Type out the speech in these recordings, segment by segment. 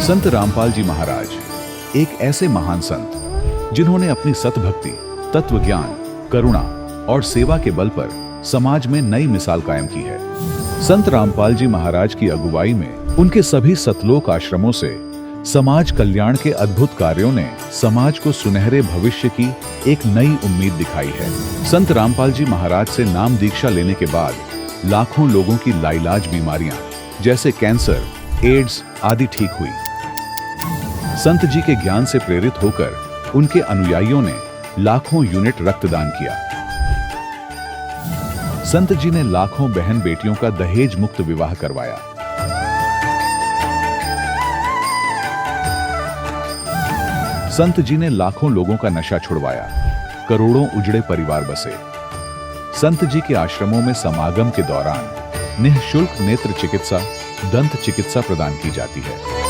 संत रामपाल जी महाराज एक ऐसे महान संत जिन्होंने अपनी सतभक्ति, तत्व ज्ञान, करुणा और सेवा के बल पर समाज में नई मिसाल कायम की है। संत रामपाल जी महाराज की अगुवाई में उनके सभी सतलोक आश्रमों से समाज कल्याण के अद्भुत कार्यों ने समाज को सुनहरे भविष्य की एक नई उम्मीद दिखाई है। संत रामपाल जी महाराज से नाम दीक्षा लेने के बाद लाखों लोगों की लाइलाज बीमारियां जैसे कैंसर, एड्स आदि ठीक हुई। संत जी के ज्ञान से प्रेरित होकर उनके अनुयायियों ने लाखों यूनिट रक्तदान किया। संत जी ने लाखों बहन बेटियों का दहेज मुक्त विवाह करवाया। संत जी ने लाखों लोगों का नशा छुड़वाया, करोड़ों उजड़े परिवार बसे। संत जी के आश्रमों में समागम के दौरान निःशुल्क नेत्र चिकित्सा, दंत चिकित्सा प्रदान की जाती है।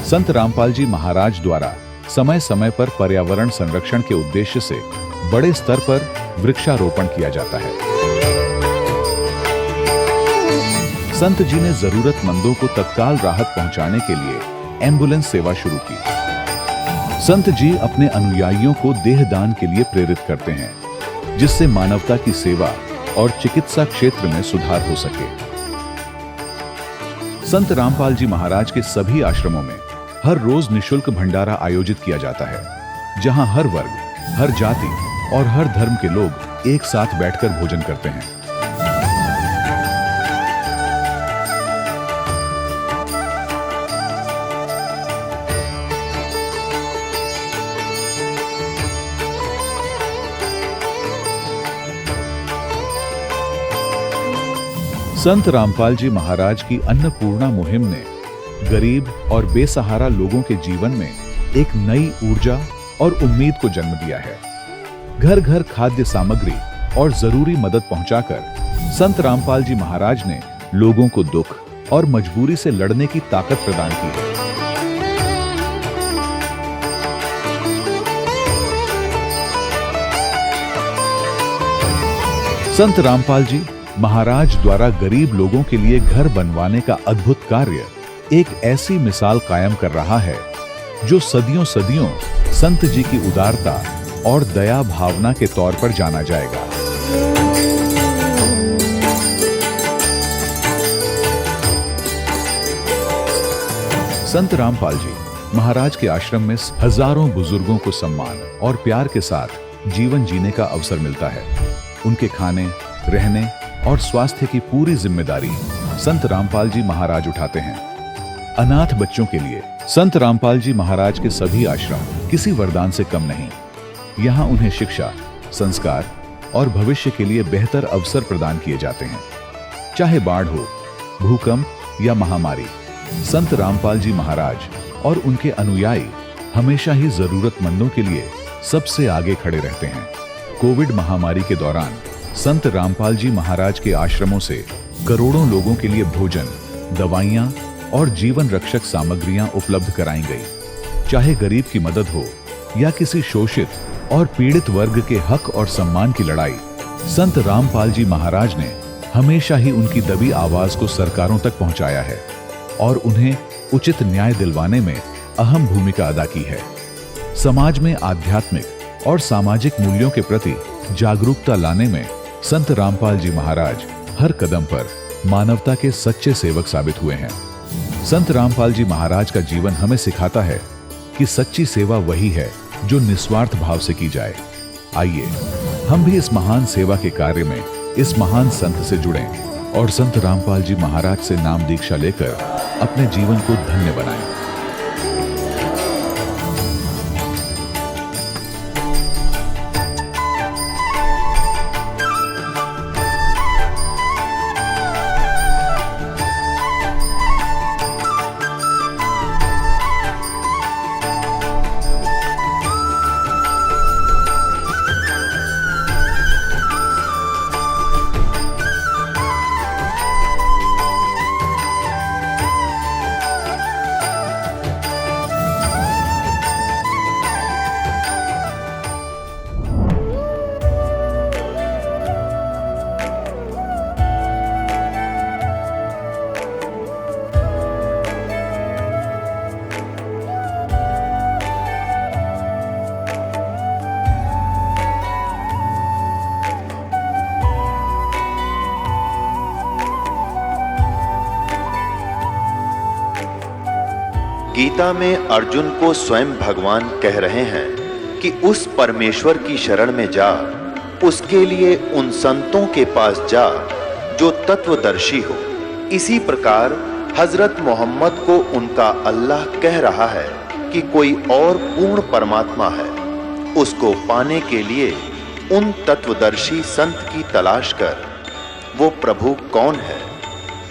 संत रामपाल जी महाराज द्वारा समय समय पर पर्यावरण संरक्षण के उद्देश्य से बड़े स्तर पर वृक्षारोपण किया जाता है। संत जी ने जरूरतमंदों को तत्काल राहत पहुंचाने के लिए एम्बुलेंस सेवा शुरू की। संत जी अपने अनुयायियों को देहदान के लिए प्रेरित करते हैं, जिससे मानवता की सेवा और चिकित्सा क्षेत्र में सुधार हो सके। संत रामपाल जी महाराज के सभी आश्रमों में हर रोज निःशुल्क भंडारा आयोजित किया जाता है, जहां हर वर्ग, हर जाति और हर धर्म के लोग एक साथ बैठकर भोजन करते हैं। संत रामपाल जी महाराज की अन्नपूर्णा मुहिम ने गरीब और बेसहारा लोगों के जीवन में एक नई ऊर्जा और उम्मीद को जन्म दिया है। घर घर खाद्य सामग्री और जरूरी मदद पहुंचाकर संत रामपाल जी महाराज ने लोगों को दुख और मजबूरी से लड़ने की ताकत प्रदान की है। संत रामपाल जी महाराज द्वारा गरीब लोगों के लिए घर बनवाने का अद्भुत कार्य एक ऐसी मिसाल कायम कर रहा है जो सदियों सदियों संत जी की उदारता और दया भावना के तौर पर जाना जाएगा। संत रामपाल जी महाराज के आश्रम में हजारों बुजुर्गों को सम्मान और प्यार के साथ जीवन जीने का अवसर मिलता है। उनके खाने, रहने और स्वास्थ्य की पूरी जिम्मेदारी संत रामपाल जी महाराज उठाते हैं। अनाथ बच्चों के लिए संत रामपाल जी महाराज के सभी आश्रम किसी वरदान से कम नहीं। यहाँ उन्हें शिक्षा, संस्कार और भविष्य के लिए बेहतर अवसर प्रदान किए जाते हैं। चाहे बाढ़ हो, भूकंप या महामारी, संत रामपाल जी महाराज और उनके अनुयायी हमेशा ही जरूरतमंदों के लिए सबसे आगे खड़े रहते हैं। कोविड महामारी के दौरान संत रामपाल जी महाराज के आश्रमों से करोड़ों लोगों के लिए भोजन, दवाइयां और जीवन रक्षक सामग्रियां उपलब्ध कराई गई। चाहे गरीब की मदद हो या किसी शोषित और पीड़ित वर्ग के हक और सम्मान की लड़ाई, संत रामपाल जी महाराज ने हमेशा ही उनकी दबी आवाज को सरकारों तक पहुंचाया है और उन्हें उचित न्याय दिलवाने में अहम भूमिका अदा की है। समाज में आध्यात्मिक और सामाजिक मूल्यों के प्रति जागरूकता लाने में संत रामपाल जी महाराज हर कदम पर मानवता के सच्चे सेवक साबित हुए हैं। संत रामपाल जी महाराज का जीवन हमें सिखाता है कि सच्ची सेवा वही है जो निस्वार्थ भाव से की जाए। आइए हम भी इस महान सेवा के कार्य में इस महान संत से जुड़ें और संत रामपाल जी महाराज से नाम दीक्षा लेकर अपने जीवन को धन्य बनाएं। गीता में अर्जुन को स्वयं भगवान कह रहे हैं कि उस परमेश्वर की शरण में जा, उसके लिए उन संतों के पास जा जो तत्वदर्शी हो। इसी प्रकार हजरत मोहम्मद को उनका अल्लाह कह रहा है कि कोई और पूर्ण परमात्मा है, उसको पाने के लिए उन तत्वदर्शी संत की तलाश कर। वो प्रभु कौन है,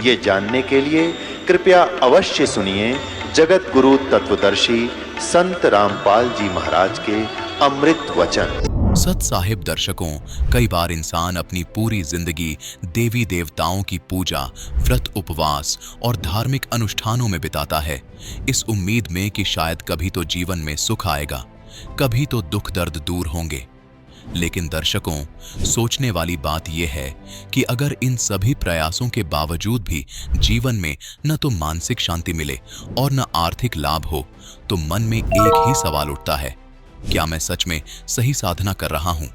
ये जानने के लिए कृपया अवश्य सुनिए जगत गुरु तत्वदर्शी संत रामपाल जी महाराज के अमृत वचन। सत साहिब दर्शकों, कई बार इंसान अपनी पूरी जिंदगी देवी देवताओं की पूजा, व्रत, उपवास और धार्मिक अनुष्ठानों में बिताता है, इस उम्मीद में कि शायद कभी तो जीवन में सुख आएगा, कभी तो दुख दर्द दूर होंगे। लेकिन दर्शकों, सोचने वाली बात यह है कि अगर इन सभी प्रयासों के बावजूद भी जीवन में न तो मानसिक शांति मिले और न आर्थिक लाभ हो, तो मन में एक ही सवाल उठता है, क्या मैं सच में सही साधना कर रहा हूं?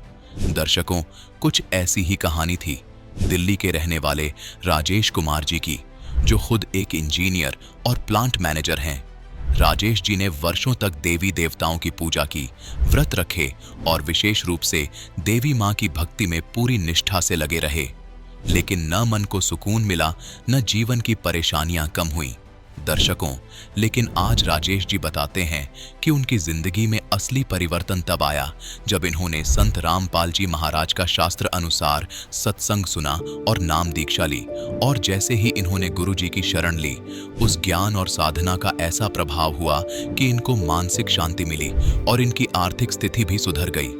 दर्शकों, कुछ ऐसी ही कहानी थी दिल्ली के रहने वाले राजेश कुमार जी की, जो खुद एक इंजीनियर और प्लांट मैनेजर हैं। राजेश जी ने वर्षों तक देवी देवताओं की पूजा की, व्रत रखे और विशेष रूप से देवी मां की भक्ति में पूरी निष्ठा से लगे रहे, लेकिन न मन को सुकून मिला, न जीवन की परेशानियां कम हुई। दर्शकों, लेकिन आज राजेश जी बताते हैं कि उनकी जिंदगी में असली परिवर्तन तब आया जब इन्होंने संत रामपाल जी महाराज का शास्त्र अनुसार सत्संग सुना और नाम दीक्षा ली, और जैसे ही इन्होंने गुरु जी की शरण ली, उस ज्ञान और साधना का ऐसा प्रभाव हुआ कि इनको मानसिक शांति मिली और इनकी आर्थिक स्थिति भी सुधर गई।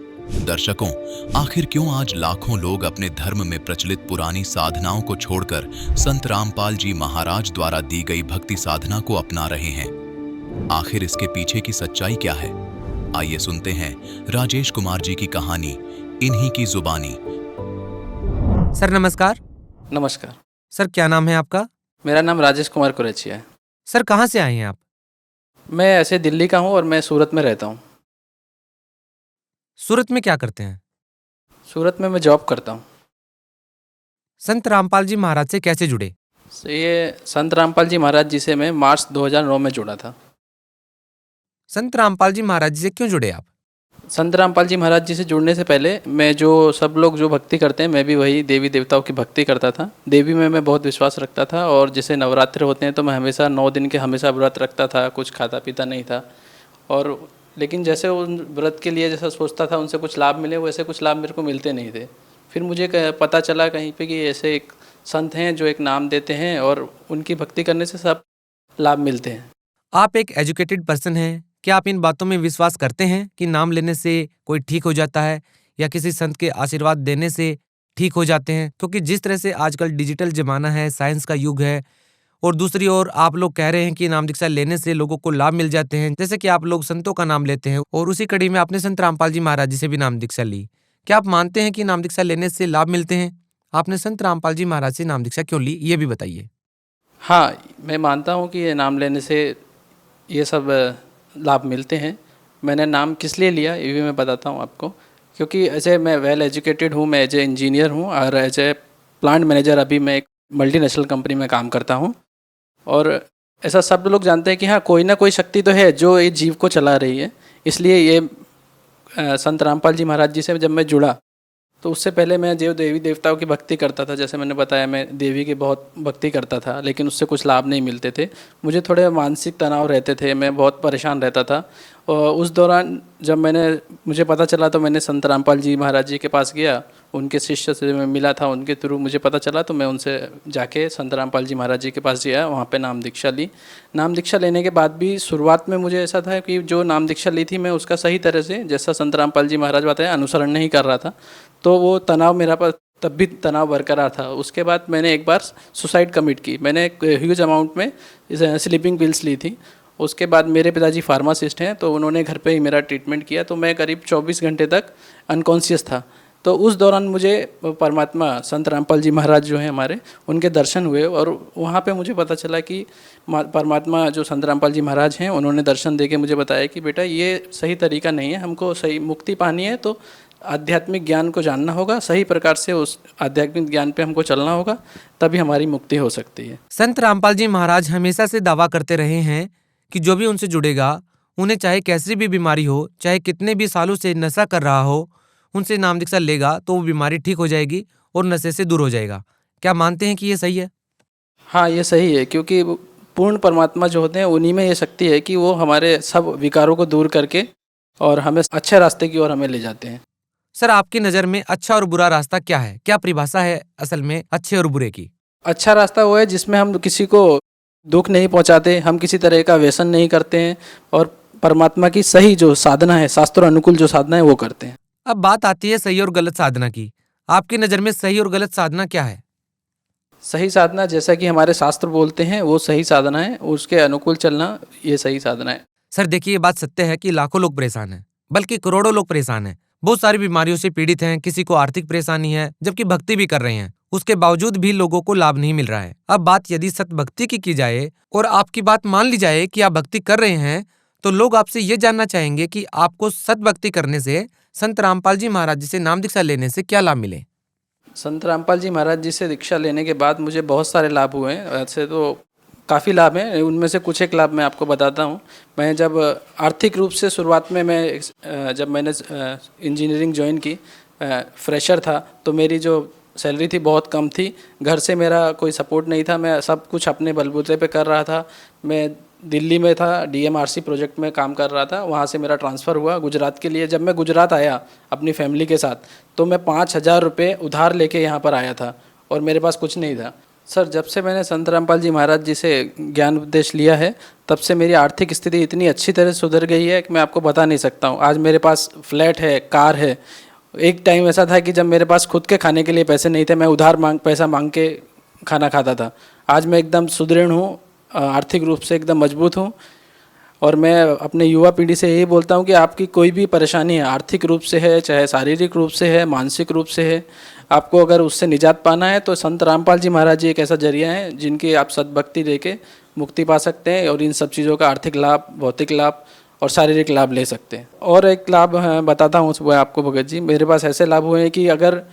दर्शकों, आखिर क्यों आज लाखों लोग अपने धर्म में प्रचलित पुरानी साधनाओं को छोड़कर संत रामपाल जी महाराज द्वारा दी गई भक्ति साधना को अपना रहे हैं? आखिर इसके पीछे की सच्चाई क्या है? आइए सुनते हैं राजेश कुमार जी की कहानी, इन्हीं की जुबानी। सर नमस्कार। नमस्कार। सर क्या नाम है आपका? मेरा नाम राजेश कुमार कुरेचिया है। सर कहाँ से आए हैं आप? मैं ऐसे दिल्ली का हूँ और मैं सूरत में रहता हूँ। सूरत में क्या करते हैं? सूरत में मैं जॉब करता हूँ। संत रामपाल जी महाराज से कैसे जुड़े? ये संत रामपाल जी महाराज जी से मैं मार्च 2009 में जुड़ा था। संत रामपाल जी महाराज जी से क्यों जुड़े आप? संत रामपाल जी महाराज जी से जुड़ने से पहले मैं जो सब लोग जो भक्ति करते हैं, मैं भी वही देवी देवताओं की भक्ति करता था। देवी में मैं बहुत विश्वास रखता था, और जैसे नवरात्रि होते हैं तो मैं हमेशा 9 दिन के हमेशा व्रत रखता था, कुछ खाता पीता नहीं था। और लेकिन जैसे उन व्रत के लिए जैसा सोचता था उनसे कुछ लाभ मिले, वैसे कुछ लाभ मेरे को मिलते नहीं थे। फिर मुझे पता चला कहीं पे कि ऐसे एक संत हैं जो एक नाम देते हैं और उनकी भक्ति करने से सब लाभ मिलते हैं। आप एक एजुकेटेड पर्सन हैं, क्या आप इन बातों में विश्वास करते हैं कि नाम लेने से कोई ठीक हो जाता है या किसी संत के आशीर्वाद देने से ठीक हो जाते हैं? क्योंकि जिस तरह से आजकल डिजिटल जमाना है, साइंस का युग है, और दूसरी ओर आप लोग कह रहे हैं कि नाम दीक्षा लेने से लोगों को लाभ मिल जाते हैं, जैसे कि आप लोग संतों का नाम लेते हैं, और उसी कड़ी में आपने संत रामपाल जी महाराज जी से भी नाम दीक्षा ली। क्या आप मानते हैं कि नाम दीक्षा लेने से लाभ मिलते हैं? आपने संत रामपाल जी महाराज से नाम दीक्षा क्यों ली, ये भी बताइए। हाँ, मैं मानता हूँ कि ये नाम लेने से ये सब लाभ मिलते हैं। मैंने नाम किस लिए लिया ये भी मैं बताता हूँ आपको। क्योंकि ऐसे मैं वेल एजुकेटेड हूँ, मैं एज ए इंजीनियर हूँ और एज ए प्लांट मैनेजर अभी मैं एक मल्टीनेशनल कंपनी में काम करता हूँ। और ऐसा सब लोग जानते हैं कि हाँ, कोई ना कोई शक्ति तो है जो ये जीव को चला रही है। इसलिए ये संत रामपाल जी महाराज जी से जब मैं जुड़ा तो उससे पहले मैं जो देवी देवताओं की भक्ति करता था, जैसे मैंने बताया मैं देवी की बहुत भक्ति करता था, लेकिन उससे कुछ लाभ नहीं मिलते थे। मुझे थोड़े मानसिक तनाव रहते थे, मैं बहुत परेशान रहता था। और उस दौरान जब मुझे पता चला तो मैंने संत रामपाल जी महाराज जी के पास गया, उनके शिष्य से मैं मिला था, उनके थ्रू मुझे पता चला तो मैं उनसे जाके संत रामपाल जी महाराज जी के पास गया, वहाँ पे नाम दीक्षा ली। नाम दीक्षा लेने के बाद भी शुरुआत में मुझे ऐसा था कि जो नाम दीक्षा ली थी मैं उसका सही तरह से, जैसा संत रामपाल जी महाराज बताया, अनुसरण नहीं कर रहा था। तो वो तनाव मेरा पर तब भी तनाव बरकरार था। उसके बाद मैंने एक बार सुसाइड कमिट की। मैंने एक ह्यूज अमाउंट में स्लीपिंग पिल्स ली थी। उसके बाद मेरे पिताजी फार्मासिस्ट हैं तो उन्होंने घर पे ही मेरा ट्रीटमेंट किया, तो मैं करीब 24 घंटे तक अनकॉन्शियस था। तो उस दौरान मुझे परमात्मा संत रामपाल जी महाराज जो हैं हमारे, उनके दर्शन हुए और वहाँ पे मुझे पता चला कि परमात्मा जो संत रामपाल जी महाराज हैं उन्होंने दर्शन देके मुझे बताया कि बेटा ये सही तरीका नहीं है, हमको सही मुक्ति पानी है तो आध्यात्मिक ज्ञान को जानना होगा, सही प्रकार से उस आध्यात्मिक ज्ञान पे हमको चलना होगा, तभी हमारी मुक्ति हो सकती है। संत रामपाल जी महाराज हमेशा से दावा करते रहे हैं कि जो भी उनसे जुड़ेगा, उन्हें चाहे कैसी भी बीमारी हो, चाहे कितने भी सालों से नशा कर रहा हो, उनसे नाम दीक्षा लेगा तो वो बीमारी ठीक हो जाएगी और नशे से दूर हो जाएगा। क्या मानते हैं कि ये सही है? हाँ, ये सही है, क्योंकि पूर्ण परमात्मा जो होते हैं उन्हीं में ये शक्ति है कि वो हमारे सब विकारों को दूर करके और हमें अच्छे रास्ते की ओर हमें ले जाते हैं। सर, आपकी नज़र में अच्छा और बुरा रास्ता क्या है? क्या परिभाषा है असल में अच्छे और बुरे की? अच्छा रास्ता वो है जिसमें हम किसी को दुख नहीं पहुंचाते, हम किसी तरह का व्यसन नहीं करते हैं और परमात्मा की सही जो साधना है, शास्त्र अनुकूल जो साधना है वो करते हैं। अब बात आती है सही और गलत साधना की। आपकी नज़र में सही और गलत साधना क्या है? सही साधना जैसा कि हमारे शास्त्र बोलते हैं वो सही साधना है, उसके अनुकूल चलना ये सही साधना है। सर देखिए, ये बात सत्य है कि लाखों लोग परेशान हैं, बल्कि करोड़ों लोग परेशान हैं। बहुत सारी बीमारियों से पीड़ित हैं, किसी को आर्थिक परेशानी है, जबकि भक्ति भी कर रहे हैं। उसके बावजूद भी लोगों को लाभ नहीं मिल रहा है। अब बात यदि सत भक्ति की जाए और आपकी बात मान ली जाए कि आप भक्ति कर रहे हैं, तो लोग आपसे ये जानना चाहेंगे कि आपको सत भक्ति करने से, संत रामपाल जी महाराज जी से नाम दीक्षा लेने से क्या लाभ मिले? संत रामपाल जी महाराज जी से दीक्षा लेने के बाद मुझे बहुत सारे लाभ हुए हैं। वैसे तो काफ़ी लाभ हैं, उनमें से कुछ एक लाभ मैं आपको बताता हूँ। मैं जब आर्थिक रूप से शुरुआत में जब मैंने इंजीनियरिंग ज्वाइन की, फ्रेशर था, तो मेरी जो सैलरी थी बहुत कम थी। घर से मेरा कोई सपोर्ट नहीं था, मैं सब कुछ अपने बलबूते पे कर रहा था। मैं दिल्ली में था, DMRC प्रोजेक्ट में काम कर रहा था। वहाँ से मेरा ट्रांसफ़र हुआ गुजरात के लिए। जब मैं गुजरात आया अपनी फैमिली के साथ, तो मैं 5,000 रुपये उधार लेके यहाँ पर आया था और मेरे पास कुछ नहीं था। सर, जब से मैंने संत रामपाल जी महाराज जी से ज्ञान उपदेश लिया है, तब से मेरी आर्थिक स्थिति इतनी अच्छी तरह सुधर गई है कि मैं आपको बता नहीं सकता हूँ। आज मेरे पास फ्लैट है, कार है। एक टाइम ऐसा था कि जब मेरे पास खुद के खाने के लिए पैसे नहीं थे, मैं उधार पैसा मांग के खाना खाता था। आज मैं एकदम सुदृढ़ हूँ, आर्थिक रूप से एकदम मजबूत हूँ। और मैं अपने युवा पीढ़ी से यही बोलता हूँ कि आपकी कोई भी परेशानी है, आर्थिक रूप से है, चाहे शारीरिक रूप से है, मानसिक रूप से है, आपको अगर उससे निजात पाना है तो संत रामपाल जी महाराज जी एक ऐसा जरिया है जिनकी आप सद्भक्ति देके मुक्ति पा सकते हैं और इन सब चीज़ों का आर्थिक लाभ, भौतिक लाभ और शारीरिक लाभ ले सकते हैं। और एक लाभ बताता हूँ वो आपको भगत जी। मेरे पास ऐसे लाभ हुए हैं कि अगर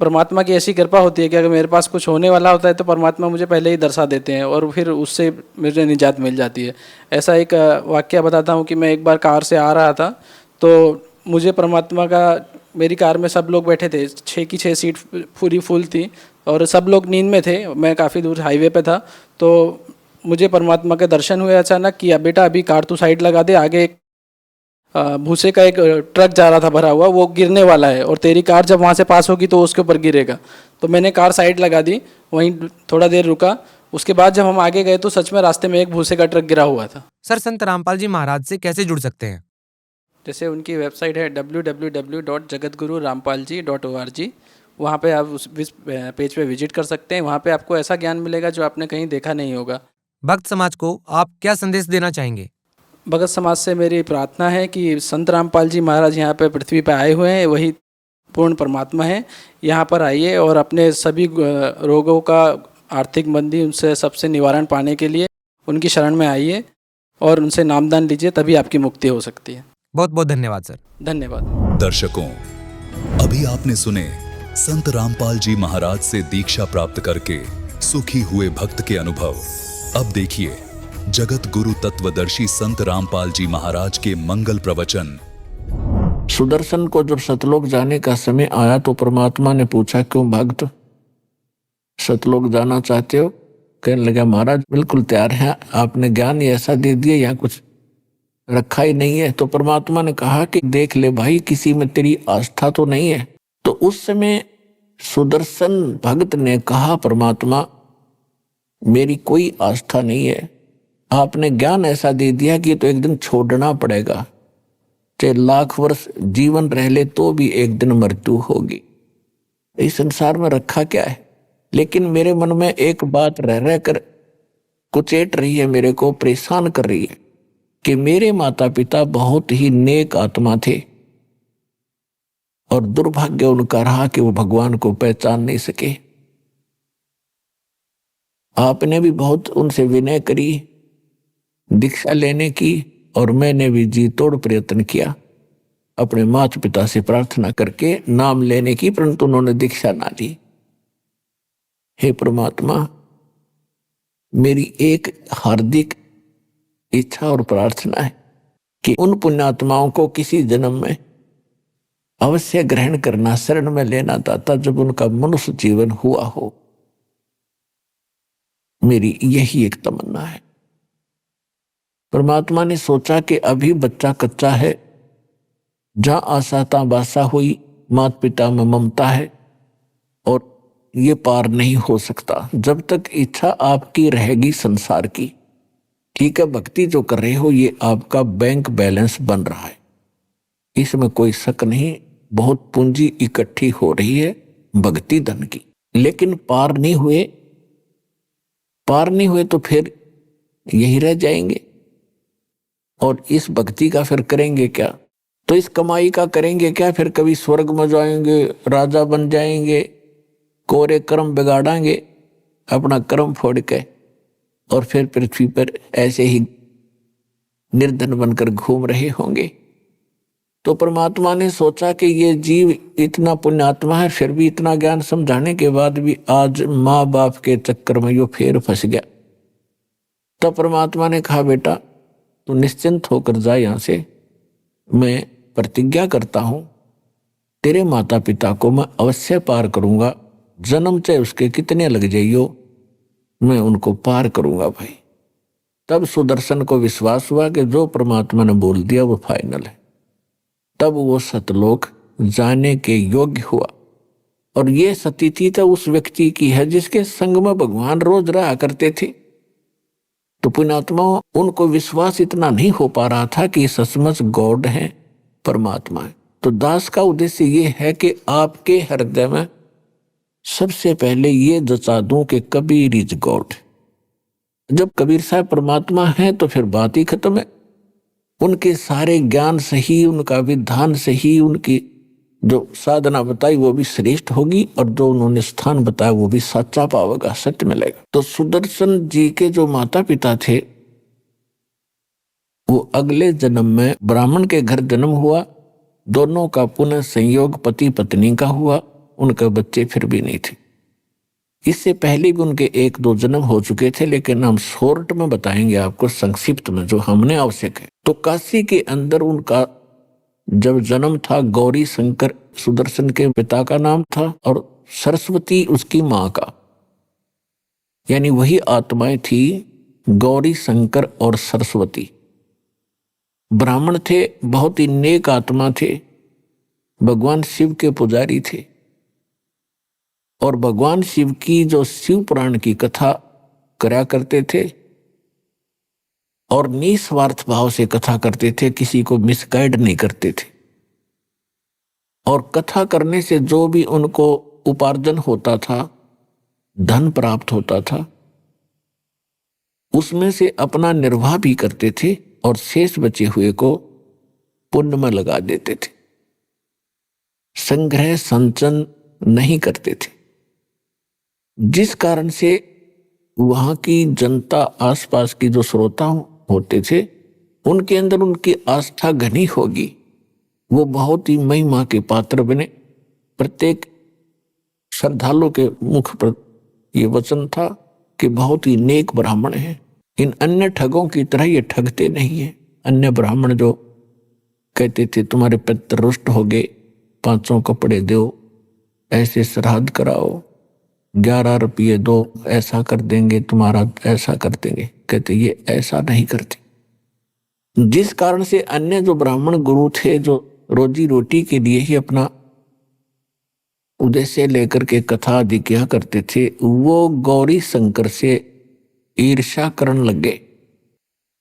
परमात्मा की ऐसी कृपा होती है कि अगर मेरे पास कुछ होने वाला होता है तो परमात्मा मुझे पहले ही दर्शा देते हैं और फिर उससे मुझे निजात मिल जाती है। ऐसा एक वाक्य बताता हूँ कि मैं एक बार कार से आ रहा था, तो मुझे परमात्मा का, मेरी कार में सब लोग बैठे थे, 6 की 6 सीट पूरी फुल थी और सब लोग नींद में थे। मैं काफ़ी दूर हाईवे पे था, तो मुझे परमात्मा के दर्शन हुए अचानक कि बेटा अभी कार तू साइड लगा दे, आगे एक भूसे का एक ट्रक जा रहा था भरा हुआ, वो गिरने वाला है और तेरी कार जब वहाँ से पास होगी तो उसके ऊपर गिरेगा। तो मैंने कार साइड लगा दी, वहीं थोड़ा देर रुका। उसके बाद जब हम आगे गए तो सच में रास्ते में एक भूसे का ट्रक गिरा हुआ था। सर, संत रामपाल जी महाराज से कैसे जुड़ सकते हैं? जैसे उनकी वेबसाइट है www.jagatgururampalji.org, वहाँ पे आप उस पेज पे विजिट कर सकते हैं। वहाँ पे आपको ऐसा ज्ञान मिलेगा जो आपने कहीं देखा नहीं होगा। भक्त समाज को आप क्या संदेश देना चाहेंगे? भगत समाज से मेरी प्रार्थना है कि संत रामपाल जी महाराज यहाँ पे पृथ्वी पे आए हुए हैं, वही पूर्ण परमात्मा है। यहाँ पर आइए और अपने सभी रोगों का, आर्थिक मंदी, उनसे सबसे निवारण पाने के लिए उनकी शरण में आइए और उनसे नामदान लीजिए, तभी आपकी मुक्ति हो सकती है। बहुत बहुत धन्यवाद सर। धन्यवाद। दर्शकों, अभी आपने सुने संत रामपाल जी महाराज से दीक्षा प्राप्त करके सुखी हुए भक्त के अनुभव। अब देखिए जगत गुरु तत्वदर्शी संत रामपाल जी महाराज के मंगल प्रवचन। सुदर्शन को जब सतलोक जाने का समय आया तो परमात्मा ने पूछा, क्यों भक्त सतलोक जाना चाहते हो? कहने लगा, महाराज बिल्कुल तैयार हैं, आपने ज्ञान ही ऐसा दे दिया, यहाँ कुछ रखा ही नहीं है। तो परमात्मा ने कहा कि देख ले भाई, किसी में तेरी आस्था तो नहीं है। तो उस समय सुदर्शन भक्त ने कहा, परमात्मा मेरी कोई आस्था नहीं है, आपने ज्ञान ऐसा दे दिया कि तो एक दिन छोड़ना पड़ेगा, चाहे लाख वर्ष जीवन रह ले तो भी एक दिन मृत्यु होगी। इस संसार में रखा क्या है? लेकिन मेरे मन में एक बात रह रह कर कुचेट रही है, मेरे को परेशान कर रही है कि मेरे माता पिता बहुत ही नेक आत्मा थे और दुर्भाग्य उनका रहा कि वो भगवान को पहचान नहीं सके। आपने भी बहुत उनसे विनय करी, दीक्षा लेने की, और मैंने भी जी तोड़ प्रयत्न किया अपने माता पिता से प्रार्थना करके नाम लेने की, परंतु उन्होंने दीक्षा ना ली। हे परमात्मा, मेरी एक हार्दिक इच्छा और प्रार्थना है कि उन पुण्यात्माओं को किसी जन्म में अवश्य ग्रहण करना, शरण में लेना दाता, जब उनका मनुष्य जीवन हुआ हो। मेरी यही एक तमन्ना है। परमात्मा ने सोचा कि अभी बच्चा कच्चा है, जहां आशा बासा हुई, माता पिता में ममता है और ये पार नहीं हो सकता जब तक इच्छा आपकी रहेगी संसार की। ठीक है, भक्ति जो कर रहे हो ये आपका बैंक बैलेंस बन रहा है, इसमें कोई शक नहीं। बहुत पूंजी इकट्ठी हो रही है भक्ति धन की, लेकिन पार नहीं हुए तो फिर यही रह जाएंगे। और इस भक्ति का फिर करेंगे क्या? तो इस कमाई का करेंगे क्या? फिर कभी स्वर्ग में जाएंगे, राजा बन जाएंगे, कोरे कर्म बिगाड़ेंगे अपना कर्म फोड़ के, और फिर पृथ्वी पर ऐसे ही निर्धन बनकर घूम रहे होंगे। तो परमात्मा ने सोचा कि ये जीव इतना पुण्यात्मा है, फिर भी इतना ज्ञान समझाने के बाद भी आज माँ बाप के चक्कर में यो फिर फंस गया। तब परमात्मा ने कहा, बेटा तू निश्चिंत होकर जा यहाँ से, मैं प्रतिज्ञा करता हूं तेरे माता पिता को मैं अवश्य पार करूंगा, जन्म चाहे उसके कितने लग जाइयो, मैं उनको पार करूंगा भाई। तब सुदर्शन को विश्वास हुआ कि जो परमात्मा ने बोल दिया वो फाइनल है। तब वो सतलोक जाने के योग्य हुआ। और ये स्थिति तो उस व्यक्ति की है जिसके संग में भगवान रोज रहा करते थे। तो पुण्यात्मा उनको विश्वास इतना नहीं हो पा रहा था कि सचमुच गॉड है, परमात्मा है। तो दास का उद्देश्य ये है कि आपके हृदय में सबसे पहले ये जचा दूं कि कबीर इज गॉड। जब कबीर साहब परमात्मा है तो फिर बात ही खत्म है। उनके सारे ज्ञान सही, उनका विधान सही, उनकी जो साधना बताई वो भी श्रेष्ठ होगी, और जो उन्होंने स्थान बताया वो भी सच्चा पावेगा, सत्य मिलेगा। तो सुदर्शन जी के जो माता पिता थे वो अगले जन्म में ब्राह्मण के घर जन्म हुआ। दोनों का पुनः संयोग पति पत्नी का हुआ, उनके बच्चे फिर भी नहीं थे। इससे पहले भी उनके 1-2 जन्म हो चुके थे, लेकिन हम शॉर्ट में बताएंगे आपको, संक्षिप्त में जो हमने आवश्यक है। तो काशी के अंदर उनका जब जन्म था, गौरी शंकर सुदर्शन के पिता का नाम था और सरस्वती उसकी मां का, यानी वही आत्माएं थी गौरी शंकर और सरस्वती। ब्राह्मण थे, बहुत ही नेक आत्मा थे, भगवान शिव के पुजारी थे। और भगवान शिव की जो शिव पुराण की कथा करा करते थे और निस्वार्थ भाव से कथा करते थे, किसी को मिसगाइड नहीं करते थे। और कथा करने से जो भी उनको उपार्जन होता था, धन प्राप्त होता था, उसमें से अपना निर्वाह भी करते थे और शेष बचे हुए को पुण्य में लगा देते थे। संग्रह संचन नहीं करते थे, जिस कारण से वहां की जनता, आसपास की जो श्रोता होते थे, उनके अंदर उनकी आस्था घनी होगी। वो बहुत ही महिमा के पात्र बने। प्रत्येक श्रद्धालु के मुख पर यह वचन था कि बहुत ही नेक ब्राह्मण है। इन अन्य ठगों की तरह ये ठगते नहीं है। अन्य ब्राह्मण जो कहते थे तुम्हारे पितर रुष्ट हो गए, 500 कपड़े दो, ऐसे श्राद्ध कराओ, 11 रुपये दो, ऐसा कर देंगे, तुम्हारा ऐसा कर देंगे, कहते ये ऐसा नहीं करते। जिस कारण से अन्य जो ब्राह्मण गुरु थे, जो रोजी रोटी के लिए ही अपना उद्देश्य लेकर के कथा आदि किया करते थे, वो गौरी शंकर से ईर्ष्या करने लगे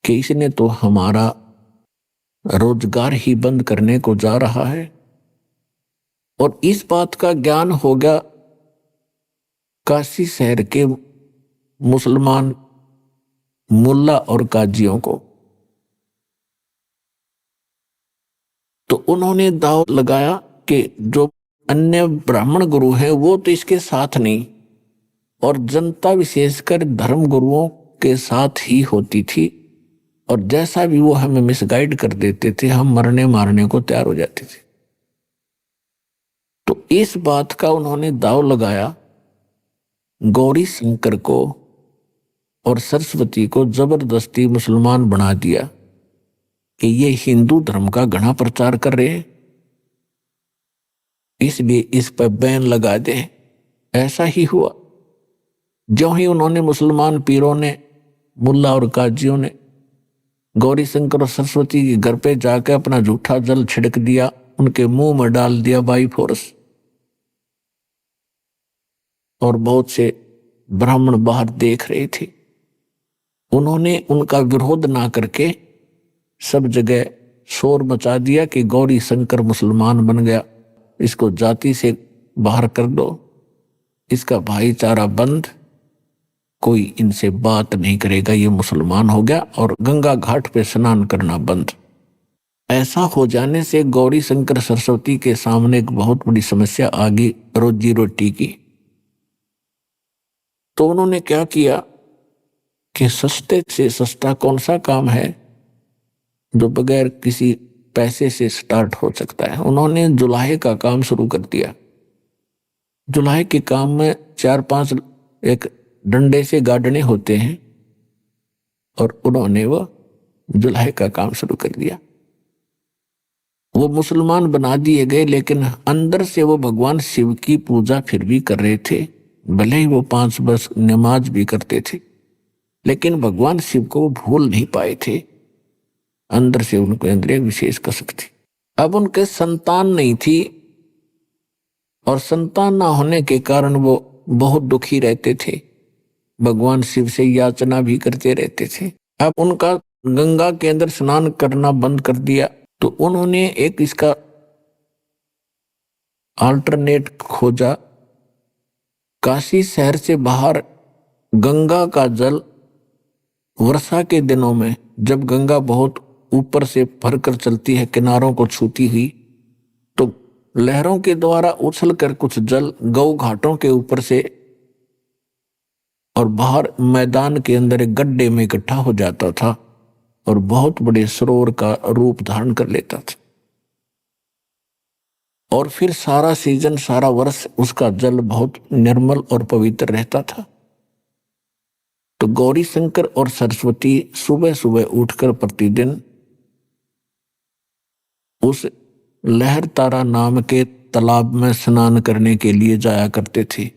कि इसने तो हमारा रोजगार ही बंद करने को जा रहा है। और इस बात का ज्ञान हो गया काशी शहर के मुसलमान मुल्ला और काजियों को। तो उन्होंने दाव लगाया कि जो अन्य ब्राह्मण गुरु हैं वो तो इसके साथ नहीं, और जनता विशेषकर धर्म गुरुओं के साथ ही होती थी, और जैसा भी वो हमें मिसगाइड कर देते थे, हम मरने मारने को तैयार हो जाते थे। तो इस बात का उन्होंने दाव लगाया गौरी शंकर को और सरस्वती को जबरदस्ती मुसलमान बना दिया कि ये हिंदू धर्म का घना प्रचार कर रहे हैं, इसलिए इस पर बैन लगा दें। ऐसा ही हुआ। जो ही उन्होंने मुसलमान पीरों ने, मुल्ला और काजियों ने गौरी शंकर और सरस्वती के घर पे जाकर अपना झूठा जल छिड़क दिया, उनके मुंह में डाल दिया बाई फोर्स, और बहुत से ब्राह्मण बाहर देख रहे थे। उन्होंने उनका विरोध ना करके सब जगह शोर मचा दिया कि गौरी शंकर मुसलमान बन गया, इसको जाति से बाहर कर दो, इसका भाईचारा बंद, कोई इनसे बात नहीं करेगा, ये मुसलमान हो गया, और गंगा घाट पे स्नान करना बंद। ऐसा हो जाने से गौरी शंकर सरस्वती के सामने एक बहुत बड़ी समस्या आ गई, रोजी रोटी की। तो उन्होंने क्या किया कि सस्ते से सस्ता कौन सा काम है जो बगैर किसी पैसे से स्टार्ट हो सकता है। उन्होंने जुलाहे का काम शुरू कर दिया। जुलाहे के काम में 4-5 एक डंडे से गाड़ने होते हैं, और उन्होंने वो जुलाहे का काम शुरू कर दिया। वो मुसलमान बना दिए गए, लेकिन अंदर से वो भगवान शिव की पूजा फिर भी कर रहे थे। भले ही वो 5 वर्ष नमाज भी करते थे, लेकिन भगवान शिव को वो भूल नहीं पाए थे। अंदर से उनको अंदर एक विशेष कसक थी। अब उनके संतान नहीं थी, और संतान ना होने के कारण वो बहुत दुखी रहते थे, भगवान शिव से याचना भी करते रहते थे। अब उनका गंगा के अंदर स्नान करना बंद कर दिया, तो उन्होंने एक इसका अल्टरनेट खोजा। काशी शहर से बाहर गंगा का जल वर्षा के दिनों में, जब गंगा बहुत ऊपर से भरकर चलती है, किनारों को छूती हुई, तो लहरों के द्वारा उछलकर कुछ जल गौ घाटों के ऊपर से और बाहर मैदान के अंदर एक गड्ढे में इकट्ठा हो जाता था और बहुत बड़े सरोवर का रूप धारण कर लेता था। और फिर सारा सीजन, सारा वर्ष उसका जल बहुत निर्मल और पवित्र रहता था। तो गौरी शंकर और सरस्वती सुबह सुबह उठकर प्रतिदिन उस लहर तारा नाम के तालाब में स्नान करने के लिए जाया करते थे।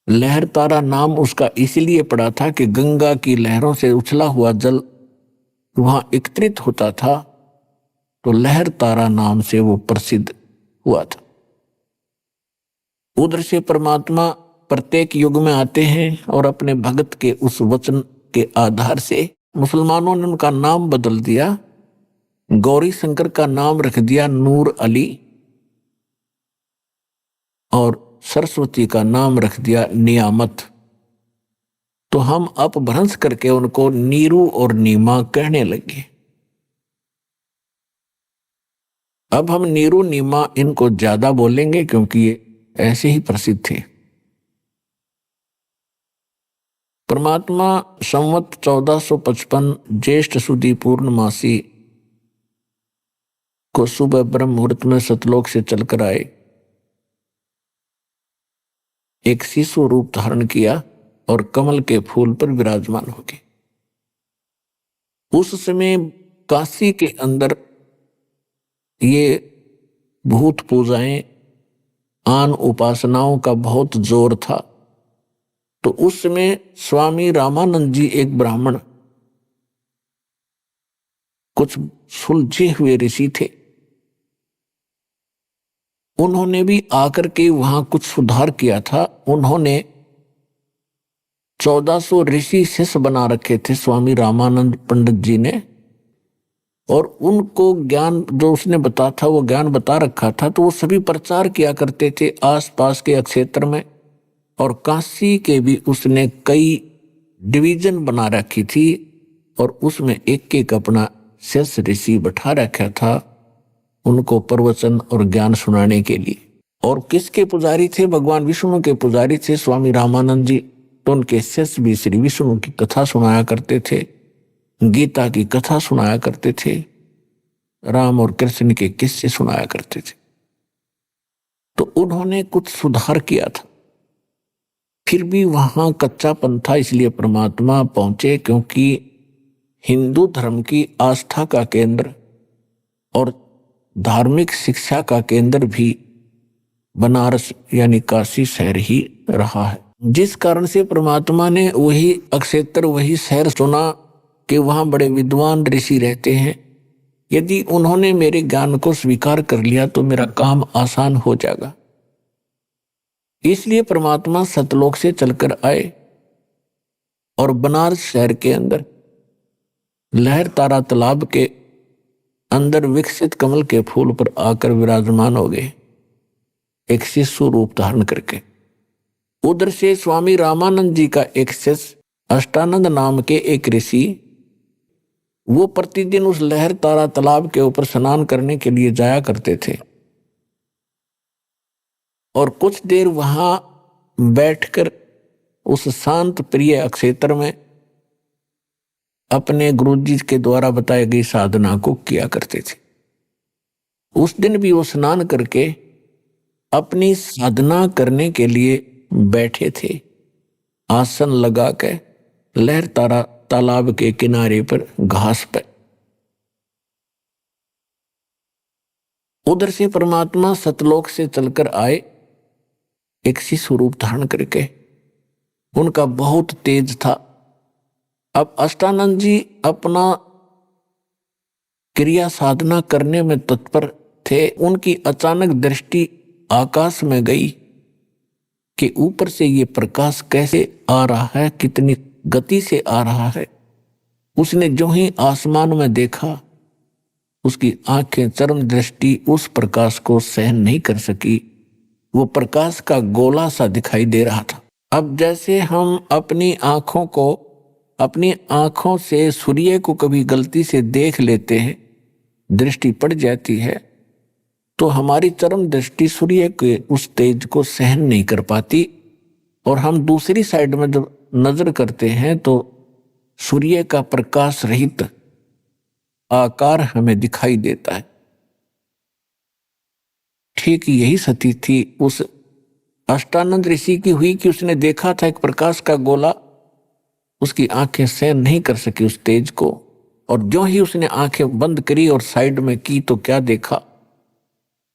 लहर तारा नाम उसका इसलिए पड़ा था कि गंगा की लहरों से उछला हुआ जल वहां एकत्रित होता था, तो लहर तारा नाम से वो प्रसिद्ध हुआ था। उधर से परमात्मा प्रत्येक युग में आते हैं और अपने भगत के उस वचन के आधार से मुसलमानों ने उनका नाम बदल दिया। गौरी शंकर का नाम रख दिया नूर अली, और सरस्वती का नाम रख दिया नियामत। तो हम अपभ्रंश करके उनको नीरू और नीमा कहने लगे। अब हम नीरू नीमा इनको ज्यादा बोलेंगे क्योंकि ये ऐसे ही प्रसिद्ध थे। परमात्मा संवत 1455 ज्येष्ठ सुदी पूर्णमासी को सुबह ब्रह्म मुहूर्त में सतलोक से चलकर आए। एक शिशु रूप धारण किया और कमल के फूल पर विराजमान हो गए। उस समय काशी के अंदर ये भूत पूजाएं, आन उपासनाओं का बहुत जोर था। तो उस समय स्वामी रामानंद जी एक ब्राह्मण, कुछ सुलझे हुए ऋषि थे, उन्होंने भी आकर के वहां कुछ सुधार किया था। उन्होंने 1400 ऋषि शिष्य बना रखे थे स्वामी रामानंद पंडित जी ने, और उनको ज्ञान जो उसने बता था वो ज्ञान बता रखा था। तो वो सभी प्रचार किया करते थे आसपास के क्षेत्र में। और काशी के भी उसने कई डिवीजन बना रखी थी, और उसमें एक एक अपना शिष्य ऋषि बैठा रखा था उनको प्रवचन और ज्ञान सुनाने के लिए। और किसके पुजारी थे? भगवान विष्णु के पुजारी थे स्वामी रामानंद जी। तो उनके शिष्य भी श्री विष्णु की कथा सुनाया करते थे, गीता की कथा सुनाया करते थे, राम और कृष्ण के किस्से सुनाया करते थे। तो उन्होंने कुछ सुधार किया था। फिर भी वहां कच्चापन था, इसलिए परमात्मा पहुंचे, क्योंकि हिंदू धर्म की आस्था का केंद्र और धार्मिक शिक्षा का केंद्र भी बनारस यानी काशी शहर ही रहा है। जिस कारण से परमात्मा ने वही अक्षेत्र, वही शहर चुना कि वहां बड़े विद्वान ऋषि रहते हैं। यदि उन्होंने मेरे ज्ञान को स्वीकार कर लिया तो मेरा काम आसान हो जाएगा। इसलिए परमात्मा सतलोक से चलकर आए और बनारस शहर के अंदर लहर तारा तालाब के अंदर विकसित कमल के फूल पर आकर विराजमान हो गए, एक शिशु रूप धारण करके। उधर से स्वामी रामानंद जी का एक शिष्य अष्टानंद नाम के एक ऋषि, वो प्रतिदिन उस लहर तारा तालाब के ऊपर स्नान करने के लिए जाया करते थे और कुछ देर वहां बैठकर उस शांत प्रिय अक्षेत्र में अपने गुरुजी के द्वारा बताई गई साधना को किया करते थे। उस दिन भी वो स्नान करके अपनी साधना करने के लिए बैठे थे, आसन लगा के लहर तारा तालाब के किनारे पर घास पर। उधर से परमात्मा सतलोक से चलकर आए एक शिशु रूप धारण करके। उनका बहुत तेज था। अब अष्टानंद जी अपना क्रिया साधना करने में तत्पर थे। उनकी अचानक दृष्टि आकाश में गई कि ऊपर से ये प्रकाश कैसे आ रहा है, कितनी गति से आ रहा है। उसने जो ही आसमान में देखा, उसकी आंखें चरम दृष्टि उस प्रकाश को सहन नहीं कर सकी। वो प्रकाश का गोला सा दिखाई दे रहा था। अब जैसे हम अपनी आंखों से सूर्य को कभी गलती से देख लेते हैं, दृष्टि पड़ जाती है, तो हमारी चरम दृष्टि सूर्य के उस तेज को सहन नहीं कर पाती और हम दूसरी साइड में जब नजर करते हैं तो सूर्य का प्रकाश रहित आकार हमें दिखाई देता है। ठीक यही स्थिति थी उस अष्टानंद ऋषि की हुई कि उसने देखा था एक प्रकाश का गोला, उसकी आंखें सहन नहीं कर सकी उस तेज को, और जो ही उसने आंखें बंद करी और साइड में की तो क्या देखा,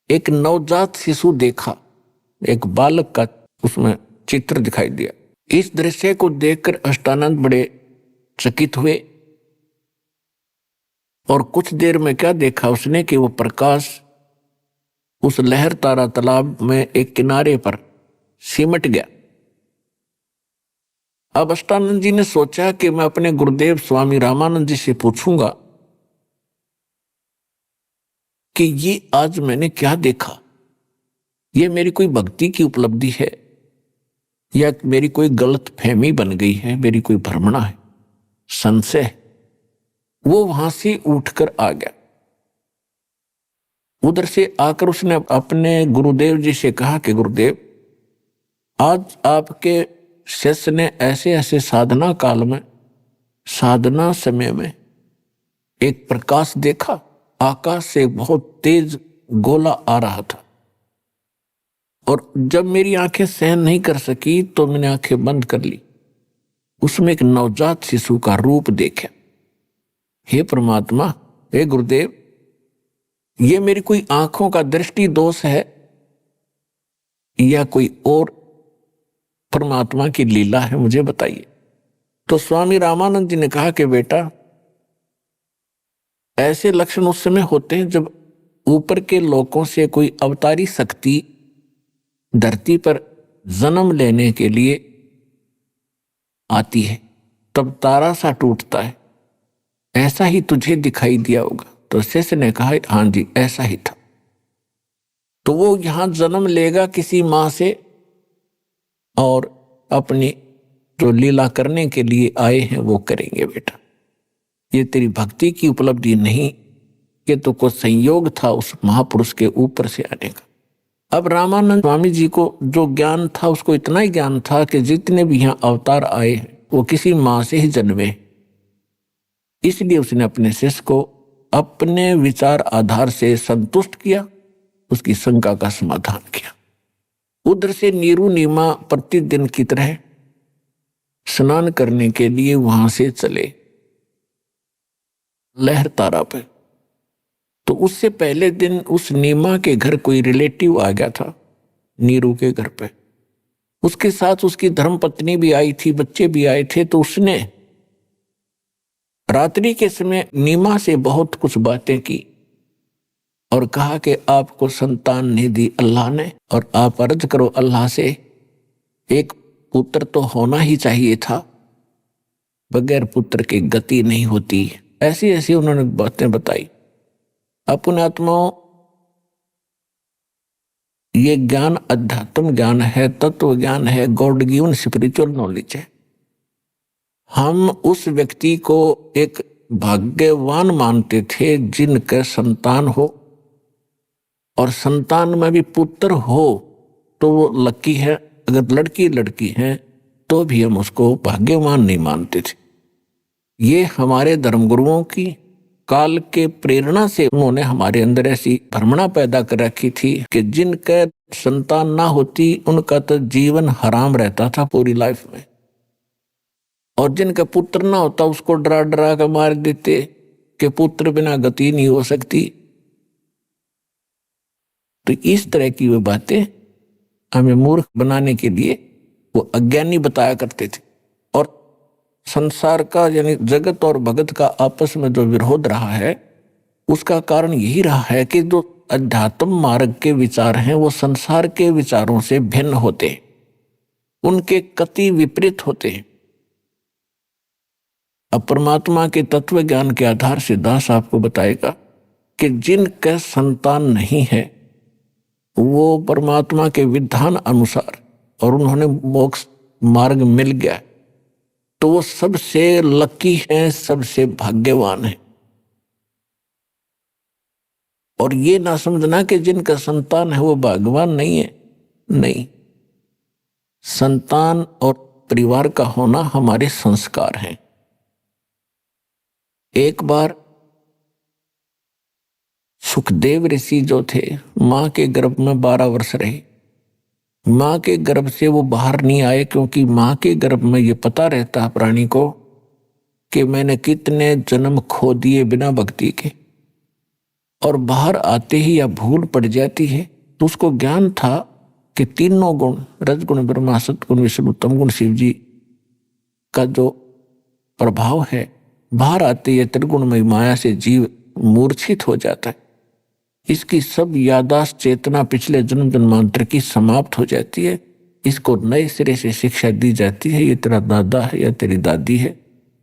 एक नवजात शिशु देखा, एक बालक का उसमें चित्र दिखाई दिया। इस दृश्य को देखकर अष्टानंद बड़े चकित हुए और कुछ देर में क्या देखा उसने कि वो प्रकाश उस लहर तारा तालाब में एक किनारे पर सिमट गया। अब अष्टानंद जी ने सोचा कि मैं अपने गुरुदेव स्वामी रामानंद जी से पूछूंगा कि ये आज मैंने क्या देखा, ये मेरी कोई भक्ति की उपलब्धि है या मेरी कोई गलत फहमी बन गई है, मेरी कोई भ्रमणा है, संशय। वो वहां से उठकर आ गया। उधर से आकर उसने अपने गुरुदेव जी से कहा कि गुरुदेव, आज आपके शिष्य ने ऐसे ऐसे साधना काल में, साधना समय में एक प्रकाश देखा, आकाश से बहुत तेज गोला आ रहा था, और जब मेरी आंखें सहन नहीं कर सकी तो मैंने आंखें बंद कर ली। उसमें एक नवजात शिशु का रूप देखा। हे परमात्मा, हे गुरुदेव, ये मेरी कोई आंखों का दृष्टि दोष है या कोई और परमात्मा की लीला है, मुझे बताइए। तो स्वामी रामानंद जी ने कहा कि बेटा, ऐसे लक्षण उस समय होते हैं जब ऊपर के लोकों से कोई अवतारी शक्ति धरती पर जन्म लेने के लिए आती है, तब तारा सा टूटता है। ऐसा ही तुझे दिखाई दिया होगा। तो शिष्य ने कहा हाँ जी, ऐसा ही था। तो वो यहां जन्म लेगा किसी मां से और अपनी जो लीला करने के लिए आए हैं वो करेंगे। बेटा, ये तेरी भक्ति की उपलब्धि नहीं, ये तो कोई संयोग था उस महापुरुष के ऊपर से आने का। अब रामानंद स्वामी जी को जो ज्ञान था, उसको इतना ही ज्ञान था कि जितने भी यहाँ अवतार आए हैं वो किसी मां से ही जन्मे। इसलिए उसने अपने शिष्य को अपने विचार आधार से संतुष्ट किया, उसकी शंका का समाधान किया। उधर से नीरू नीमा प्रतिदिन की तरह स्नान करने के लिए वहां से चले लहरतारा पे। तो उससे पहले दिन उस नीमा के घर कोई रिलेटिव आ गया था, नीरू के घर पे। उसके साथ उसकी धर्मपत्नी भी आई थी, बच्चे भी आए थे। तो उसने रात्रि के समय नीमा से बहुत कुछ बातें की और कहा कि आपको संतान नहीं दी अल्लाह ने, और आप अर्ज करो अल्लाह से, एक पुत्र तो होना ही चाहिए था, बगैर पुत्र की गति नहीं होती। ऐसी ऐसी उन्होंने बातें बताई। अपने आत्माओं, ये ज्ञान अध्यात्म ज्ञान है, तत्व ज्ञान है, गॉड गिवन स्पिरिचुअल नॉलेज है। हम उस व्यक्ति को एक भाग्यवान मानते थे जिनके संतान हो, और संतान में भी पुत्र हो तो वो लकी है। अगर लड़की है तो भी हम उसको भाग्यवान नहीं मानते थे। ये हमारे धर्मगुरुओं की काल के प्रेरणा से उन्होंने हमारे अंदर ऐसी भ्रमणा पैदा कर रखी थी कि जिनके संतान ना होती उनका तो जीवन हराम रहता था पूरी लाइफ में, और जिनका पुत्र ना होता उसको डरा डरा कर मार देते कि पुत्र बिना गति नहीं हो सकती। तो इस तरह की वो बातें हमें मूर्ख बनाने के लिए वो अज्ञानी बताया करते थे। और संसार का यानी जगत और भगत का आपस में जो विरोध रहा है, उसका कारण यही रहा है कि जो अध्यात्म मार्ग के विचार हैं वो संसार के विचारों से भिन्न होते, उनके कति विपरीत होते हैं। अब परमात्मा के तत्व ज्ञान के आधार से दास आपको बताएगा कि जिनका संतान नहीं है वो परमात्मा के विधान अनुसार, और उन्होंने मोक्ष मार्ग मिल गया, तो वो सबसे लकी हैं, सबसे भाग्यवान हैं। और ये ना समझना कि जिनका संतान है वो भाग्यवान नहीं है, नहीं। संतान और परिवार का होना हमारे संस्कार हैं। एक बार सुखदेव ऋषि जो थे मां के गर्भ में 12 वर्ष रहे। मां के गर्भ से वो बाहर नहीं आए, क्योंकि मां के गर्भ में ये पता रहता है प्राणी को कि मैंने कितने जन्म खो दिए बिना भक्ति के। और बाहर आते ही या भूल पड़ जाती है तो उसको ज्ञान था कि तीनों गुण, रजगुण ब्रह्मा, सतगुण विष्णु, तमगुण शिव जी का जो प्रभाव है, बाहर आते ही त्रिगुणमयी माया से जीव मूर्छित हो जाता है। इसकी सब यादाश्त चेतना पिछले जन्म जन्मांतर की समाप्त हो जाती है। इसको नए सिरे से शिक्षा दी जाती है, ये तेरा दादा है या तेरी दादी है,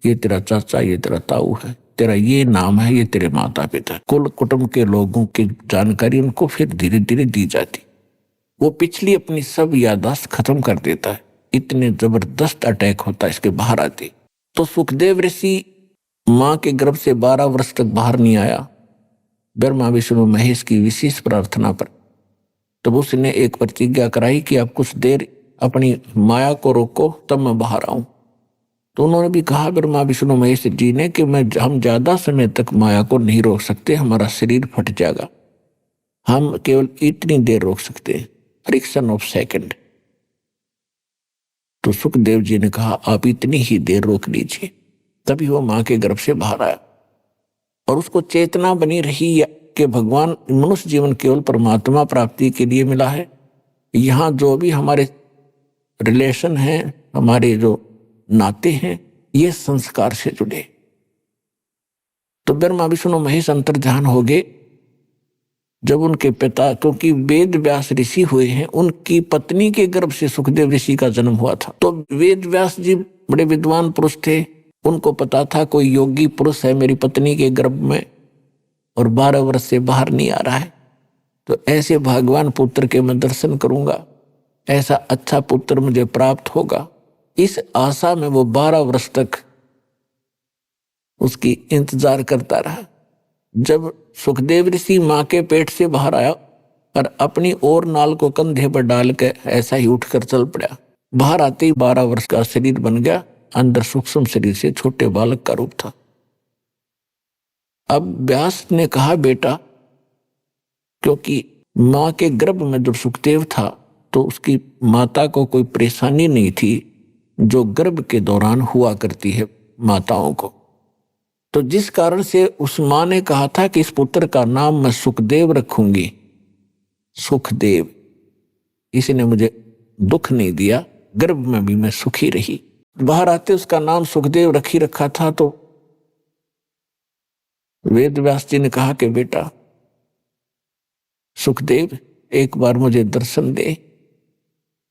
ये तेरा चाचा, ये तेरा ताऊ है, तेरा ये नाम है, ये तेरे माता पिता। कुल कुटुंब के लोगों की जानकारी उनको फिर धीरे धीरे दी जाती। वो पिछली अपनी सब यादाश्त खत्म कर देता है। इतने जबरदस्त अटैक होता है इसके बाहर आते। तो सुखदेव ऋषि मां के गर्भ से 12 वर्ष तक बाहर नहीं आया। ब्रह्मा विष्णु महेश की विशेष प्रार्थना पर तब उसने एक प्रतिज्ञा कराई कि आप कुछ देर अपनी माया को रोको, तब मैं बाहर आऊं। तो उन्होंने भी कहा ब्रह्मा विष्णु महेश जी ने कि हम ज्यादा समय तक माया को नहीं रोक सकते, हमारा शरीर फट जाएगा, हम केवल इतनी देर रोक सकते हैं, फ्रिक्शन ऑफ सेकंड। तो सुखदेव जी ने कहा आप इतनी ही देर रोक लीजिए। तभी वो मां के गर्भ से बाहर आया और उसको चेतना बनी रही कि भगवान, मनुष्य जीवन केवल परमात्मा प्राप्ति के लिए मिला है। यहाँ जो भी हमारे रिलेशन हैं, हमारे जो नाते हैं, ये संस्कार से जुड़े। तो ब्रह्मा विष्णु महेश अंतर्ध्यान हो गए। जब उनके पिता, क्योंकि वेद व्यास ऋषि हुए हैं, उनकी पत्नी के गर्भ से सुखदेव ऋषि का जन्म हुआ था। तो वेद व्यास जी बड़े विद्वान पुरुष थे, उनको पता था कोई योगी पुरुष है मेरी पत्नी के गर्भ में और 12 वर्ष से बाहर नहीं आ रहा है, तो ऐसे भगवान पुत्र के मैं दर्शन करूंगा, ऐसा अच्छा पुत्र मुझे प्राप्त होगा। इस आशा में वो 12 वर्ष तक उसकी इंतजार करता रहा। जब सुखदेव ऋषि मां के पेट से बाहर आया और अपनी और नाल को कंधे पर डाल के ऐसा ही उठकर चल पड़ा, बाहर आते ही 12 वर्ष का शरीर बन गया। अंदर सूक्ष्म शरीर से छोटे बालक का रूप था। अब व्यास ने कहा बेटा, क्योंकि मां के गर्भ में जब सुखदेव था तो उसकी माता को कोई परेशानी नहीं थी, जो गर्भ के दौरान हुआ करती है माताओं को। तो जिस कारण से उस मां ने कहा था कि इस पुत्र का नाम मैं सुखदेव रखूंगी, सुखदेव, इसने मुझे दुख नहीं दिया, गर्भ में भी मैं सुखी रही। बाहर आते उसका नाम सुखदेव रखी रखा था। तो वेद व्यास जी ने कहा कि बेटा सुखदेव एक बार मुझे दर्शन दे।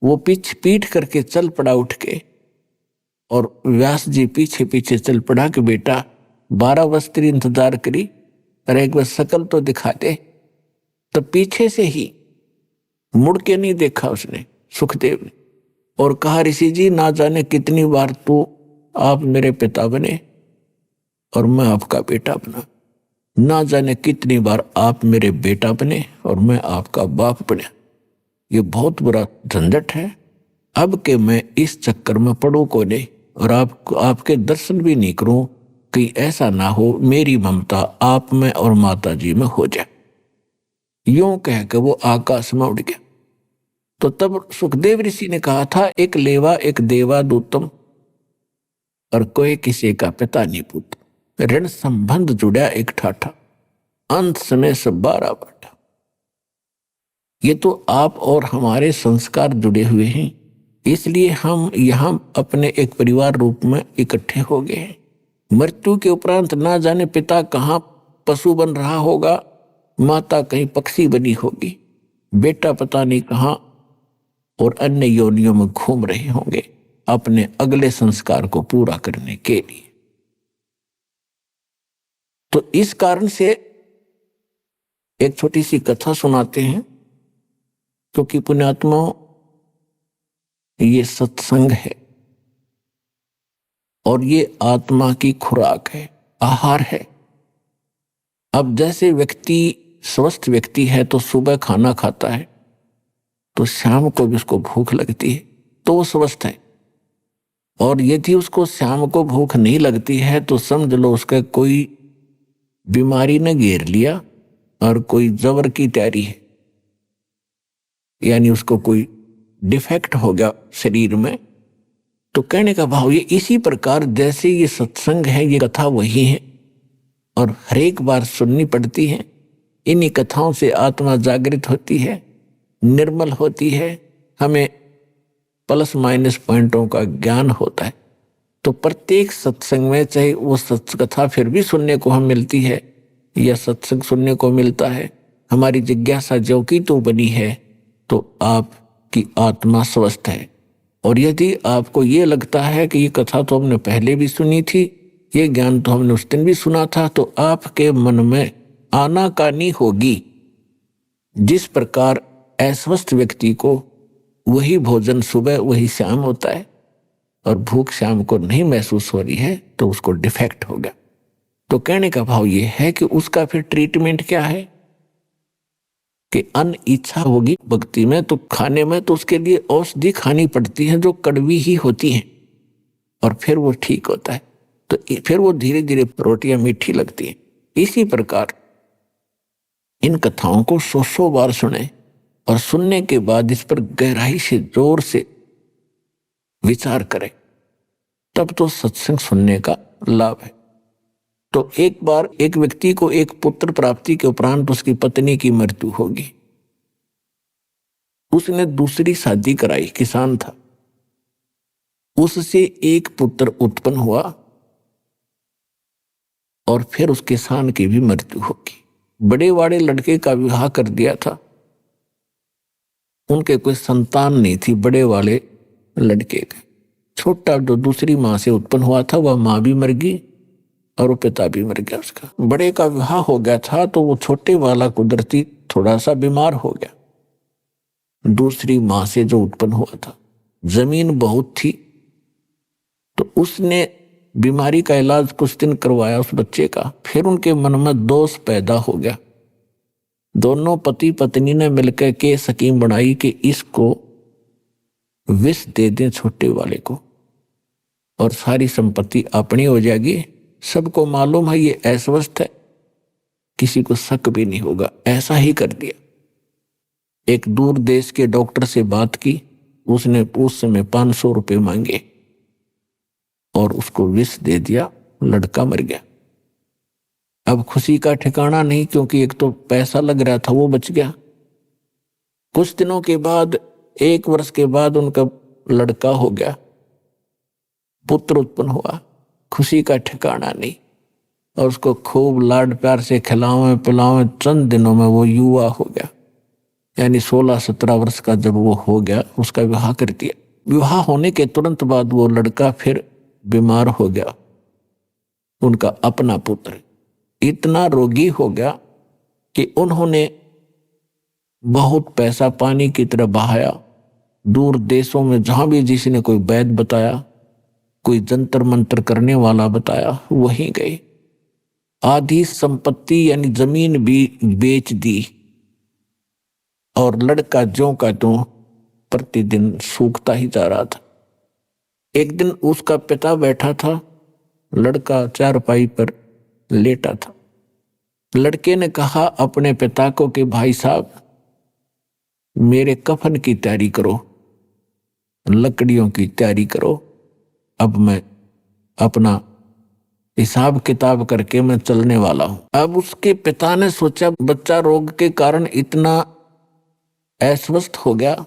वो पीठ करके चल पड़ा उठ के, और व्यास जी पीछे पीछे चल पड़ा कि बेटा 12 वर्ष तेरी इंतजार करी, अरे एक बार शकल तो दिखा दे। तो पीछे से ही मुड़ के नहीं देखा उसने, सुखदेव ने, और कहा ऋषि जी ना जाने कितनी बार तो आप मेरे पिता बने और मैं आपका बेटा बना, ना जाने कितनी बार आप मेरे बेटा बने और मैं आपका बाप बना। ये बहुत बुरा झंझट है। अब के मैं इस चक्कर में पड़ू को नहीं और आपके दर्शन भी नहीं करूं, कि ऐसा ना हो मेरी ममता आप में और माता जी में हो जाए। यूं कह के वो आकाश में उड़ गया। तो तब सुखदेव ऋषि ने कहा था, एक लेवा एक देवा दूतम और कोई किसी का पिता नहीं पुत, ऋण संबंध जुड़ा एक ठाठा, अंत समय सब 12 बाटा। ये तो आप और हमारे संस्कार जुड़े हुए हैं, इसलिए हम यहां अपने एक परिवार रूप में इकट्ठे हो गए हैं। मृत्यु के उपरांत ना जाने पिता कहाँ पशु बन रहा होगा, माता कहीं पक्षी बनी होगी, बेटा पता नहीं कहाँ और अन्य योनियों में घूम रहे होंगे अपने अगले संस्कार को पूरा करने के लिए। तो इस कारण से एक छोटी सी कथा सुनाते हैं, क्योंकि पुण्यात्मा ये सत्संग है और ये आत्मा की खुराक है, आहार है। अब जैसे व्यक्ति स्वस्थ व्यक्ति है तो सुबह खाना खाता है तो शाम को भी उसको भूख लगती है, तो वो स्वस्थ है। और यदि उसको शाम को भूख नहीं लगती है तो समझ लो उसका कोई बीमारी ने घेर लिया और कोई जबर की तैयारी है, यानी उसको कोई डिफेक्ट हो गया शरीर में। तो कहने का भाव ये इसी प्रकार जैसे ये सत्संग है, ये कथा वही है और हर एक बार सुननी पड़ती है। इन्हीं कथाओं से आत्मा जागृत होती है, निर्मल होती है, हमें प्लस माइनस पॉइंटों का ज्ञान होता है। तो प्रत्येक सत्संग में, चाहे वो सत्कथा फिर भी सुनने को हम मिलती है या सत्संग सुनने को मिलता है, हमारी जिज्ञासा जो की तो बनी है, तो आपकी आत्मा स्वस्थ है। और यदि आपको ये लगता है कि ये कथा तो हमने पहले भी सुनी थी, ये ज्ञान तो हमने उस दिन भी सुना था, तो आपके मन में आनाकानी होगी। जिस प्रकार अस्वस्थ व्यक्ति को वही भोजन सुबह वही शाम होता है और भूख शाम को नहीं महसूस हो रही है, तो उसको डिफेक्ट हो गया। तो कहने का भाव ये है कि उसका फिर ट्रीटमेंट क्या है कि अन्न इच्छा होगी भक्ति में तो खाने में, तो उसके लिए औषधि खानी पड़ती है जो कड़वी ही होती हैं, और फिर वो ठीक होता है। तो फिर वो धीरे धीरे रोटियां मीठी लगती हैं। इसी प्रकार इन कथाओं को 100 बार सुने और सुनने के बाद इस पर गहराई से जोर से विचार करें, तब तो सत्संग सुनने का लाभ है। तो एक बार एक व्यक्ति को एक पुत्र प्राप्ति के उपरांत उसकी पत्नी की मृत्यु होगी। उसने दूसरी शादी कराई, किसान था, उससे एक पुत्र उत्पन्न हुआ और फिर उस किसान की भी मृत्यु होगी। बड़े वाले लड़के का विवाह कर दिया था, उनके कोई संतान नहीं थी बड़े वाले लड़के के। छोटा जो दूसरी मां से उत्पन्न हुआ था वह मां भी मर गई और वो पिता भी मर गया उसका। बड़े का विवाह हो गया था तो वो छोटे वाला कुदरती थोड़ा सा बीमार हो गया। दूसरी मां से जो उत्पन्न हुआ था, जमीन बहुत थी तो उसने बीमारी का इलाज कुछ दिन करवाया उस बच्चे का। फिर उनके मन में दोष पैदा हो गया। दोनों पति पत्नी ने मिलकर के स्कीम बनाई कि इसको विष दे दें छोटे वाले को और सारी संपत्ति अपनी हो जाएगी। सबको मालूम है ये अस्वस्थ है, किसी को शक भी नहीं होगा। ऐसा ही कर दिया। एक दूर देश के डॉक्टर से बात की, उसने उस समय 500 रुपये मांगे और उसको विष दे दिया, लड़का मर गया। अब खुशी का ठिकाना नहीं, क्योंकि एक तो पैसा लग रहा था वो बच गया। कुछ दिनों के बाद, 1 वर्ष के बाद उनका लड़का हो गया, पुत्र उत्पन्न हुआ। खुशी का ठिकाना नहीं, और उसको खूब लाड प्यार से खिलावे पिलावे, चंद दिनों में वो युवा हो गया। यानी 16-17 वर्ष का जब वो हो गया, उसका विवाह कर दिया। विवाह होने के तुरंत बाद वो लड़का फिर बीमार हो गया। उनका अपना पुत्र इतना रोगी हो गया कि उन्होंने बहुत पैसा पानी की तरह बहाया। दूर देशों में जहां भी जिसने कोई वैद्य बताया, कोई जंतर मंत्र करने वाला बताया, वहीं गए। आधी संपत्ति यानी जमीन भी बेच दी, और लड़का ज्यों का त्यों प्रतिदिन सूखता ही जा रहा था। एक दिन उसका पिता बैठा था, लड़का चारपाई पर लेटा था। लड़के ने कहा अपने पिता को कि भाई साहब, मेरे कफन की तैयारी करो, लकड़ियों की तैयारी करो, अब मैं अपना हिसाब किताब करके मैं चलने वाला हूं। अब उसके पिता ने सोचा, बच्चा रोग के कारण इतना अस्वस्थ हो गया,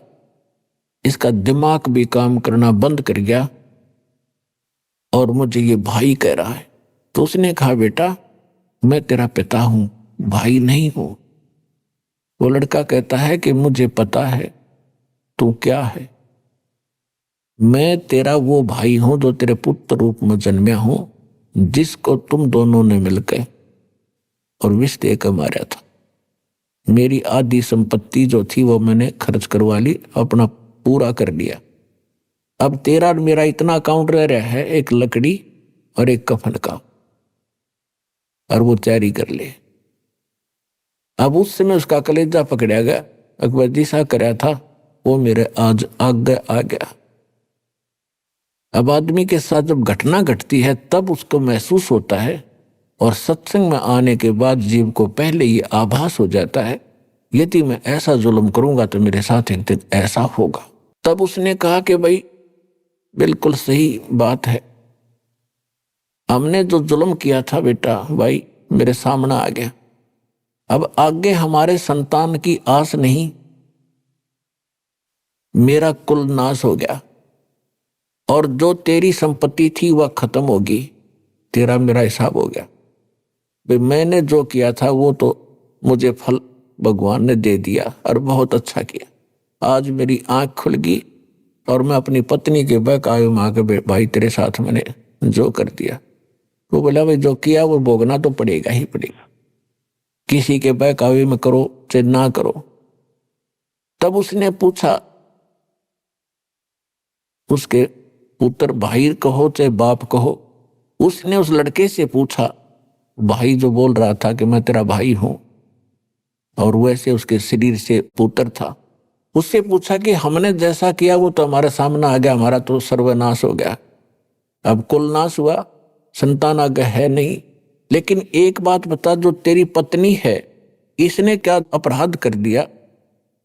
इसका दिमाग भी काम करना बंद कर गया, और मुझे ये भाई कह रहा है। तो उसने कहा, बेटा मैं तेरा पिता हूं, भाई नहीं हूं। वो लड़का कहता है कि मुझे पता है तू क्या है, मैं तेरा वो भाई हूं जो तेरे पुत्र रूप में जन्मया हूं, जिसको तुम दोनों ने मिलकर और विष देकर मारा था। मेरी आधी संपत्ति जो थी वो मैंने खर्च करवा ली, अपना पूरा कर लिया। अब तेरा और मेरा इतना अकाउंट रह रहा है, एक लकड़ी और एक कफन का, और वो तैयारी कर ले। अब उस समय उसका कलेजा पकड़ा गया। अकबर जी सा कराया था, वो मेरे आज आगे आ गया। अब आदमी के साथ जब घटना घटती है तब उसको महसूस होता है, और सत्संग में आने के बाद जीव को पहले ये आभास हो जाता है, यदि मैं ऐसा जुल्म करूंगा तो मेरे साथ एक दिन ऐसा होगा। तब उसने कहा कि भाई बिल्कुल सही बात है, हमने जो जुल्म किया था बेटा भाई मेरे सामने आ गया। अब आगे हमारे संतान की आस नहीं, मेरा कुल नाश हो गया, और जो तेरी संपत्ति थी वह खत्म होगी, तेरा मेरा हिसाब हो गया। भाई मैंने जो किया था वो तो मुझे फल भगवान ने दे दिया, और बहुत अच्छा किया। आज मेरी आंख खुल गई, और मैं अपनी पत्नी के बहकावे में आके भाई तेरे साथ मैंने जो कर दिया। वो बोला भाई जो किया वो भोगना तो पड़ेगा ही पड़ेगा, किसी के बहकावे में करो चाहे ना करो। तब उसने पूछा, उसके पुत्र भाई कहो चाहे बाप कहो, उसने उस लड़के से पूछा, भाई जो बोल रहा था कि मैं तेरा भाई हूं, और वैसे उसके शरीर से पुत्र था, उससे पूछा कि हमने जैसा किया वो तो हमारे सामने आ गया, हमारा तो सर्वनाश हो गया। अब कुल नाश हुआ, संतान आगे है नहीं, लेकिन एक बात बता, जो तेरी पत्नी है इसने क्या अपराध कर दिया?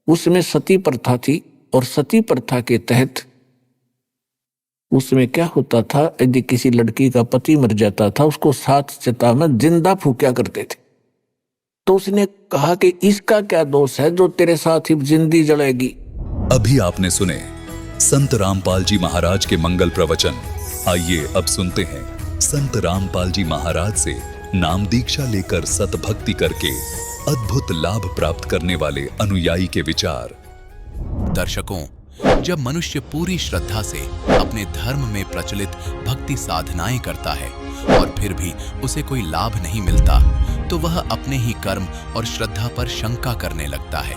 उसमें सती प्रथा थी, और सती प्रथा के तहत उसमें क्या होता था, यदि किसी लड़की का पति मर जाता था उसको 7 चिता में जिंदा फूंका करते थे। तो उसने कहा कि इसका क्या दोष है जो तेरे साथ ही जिंदगी जलेगी। अभी आपने सुने संत रामपाल जी महाराज के मंगल प्रवचन। आइए अब सुनते हैं संत रामपाल जी महाराज से नाम दीक्षा लेकर सतभक्ति करके अद्भुत लाभ प्राप्त करने वाले अनुयायी के विचार। दर्शकों, जब मनुष्य पूरी श्रद्धा से अपने धर्म में प्रचलित भक्ति साधनाएं करता है और फिर भी उसे कोई लाभ नहीं मिलता, तो वह अपने ही कर्म और श्रद्धा पर शंका करने लगता है,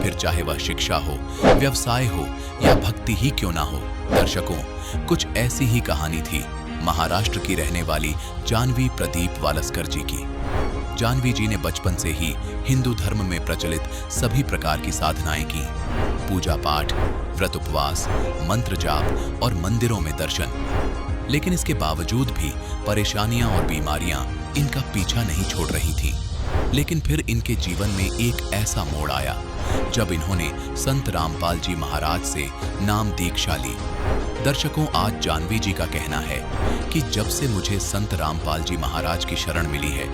फिर चाहे वह शिक्षा हो, व्यवसाय हो या भक्ति ही क्यों ना हो। दर्शकों, कुछ ऐसी ही कहानी थी महाराष्ट्र की रहने वाली जानवी प्रदीप वालस्कर जी की। जानवी जी ने बचपन से ही हिंदू धर्म में प्रचलित सभी प्रकार की साधनाएं की, पूजा पाठ, व्रत उपवास, मंत्र जाप और मंदिरों में दर्शन। लेकिन इसके बावजूद भी परेशानियां और बीमारियां इनका पीछा नहीं छोड़ रही थीं। लेकिन फिर इनके जीवन में एक ऐसा मोड़ आया जब इन्होंने संत रामपाल जी महाराज से नाम दीक्षा ली। दर्शकों, आज जानवी जी का कहना है कि जब से मुझे संत रामपाल जी महाराज की शरण मिली है,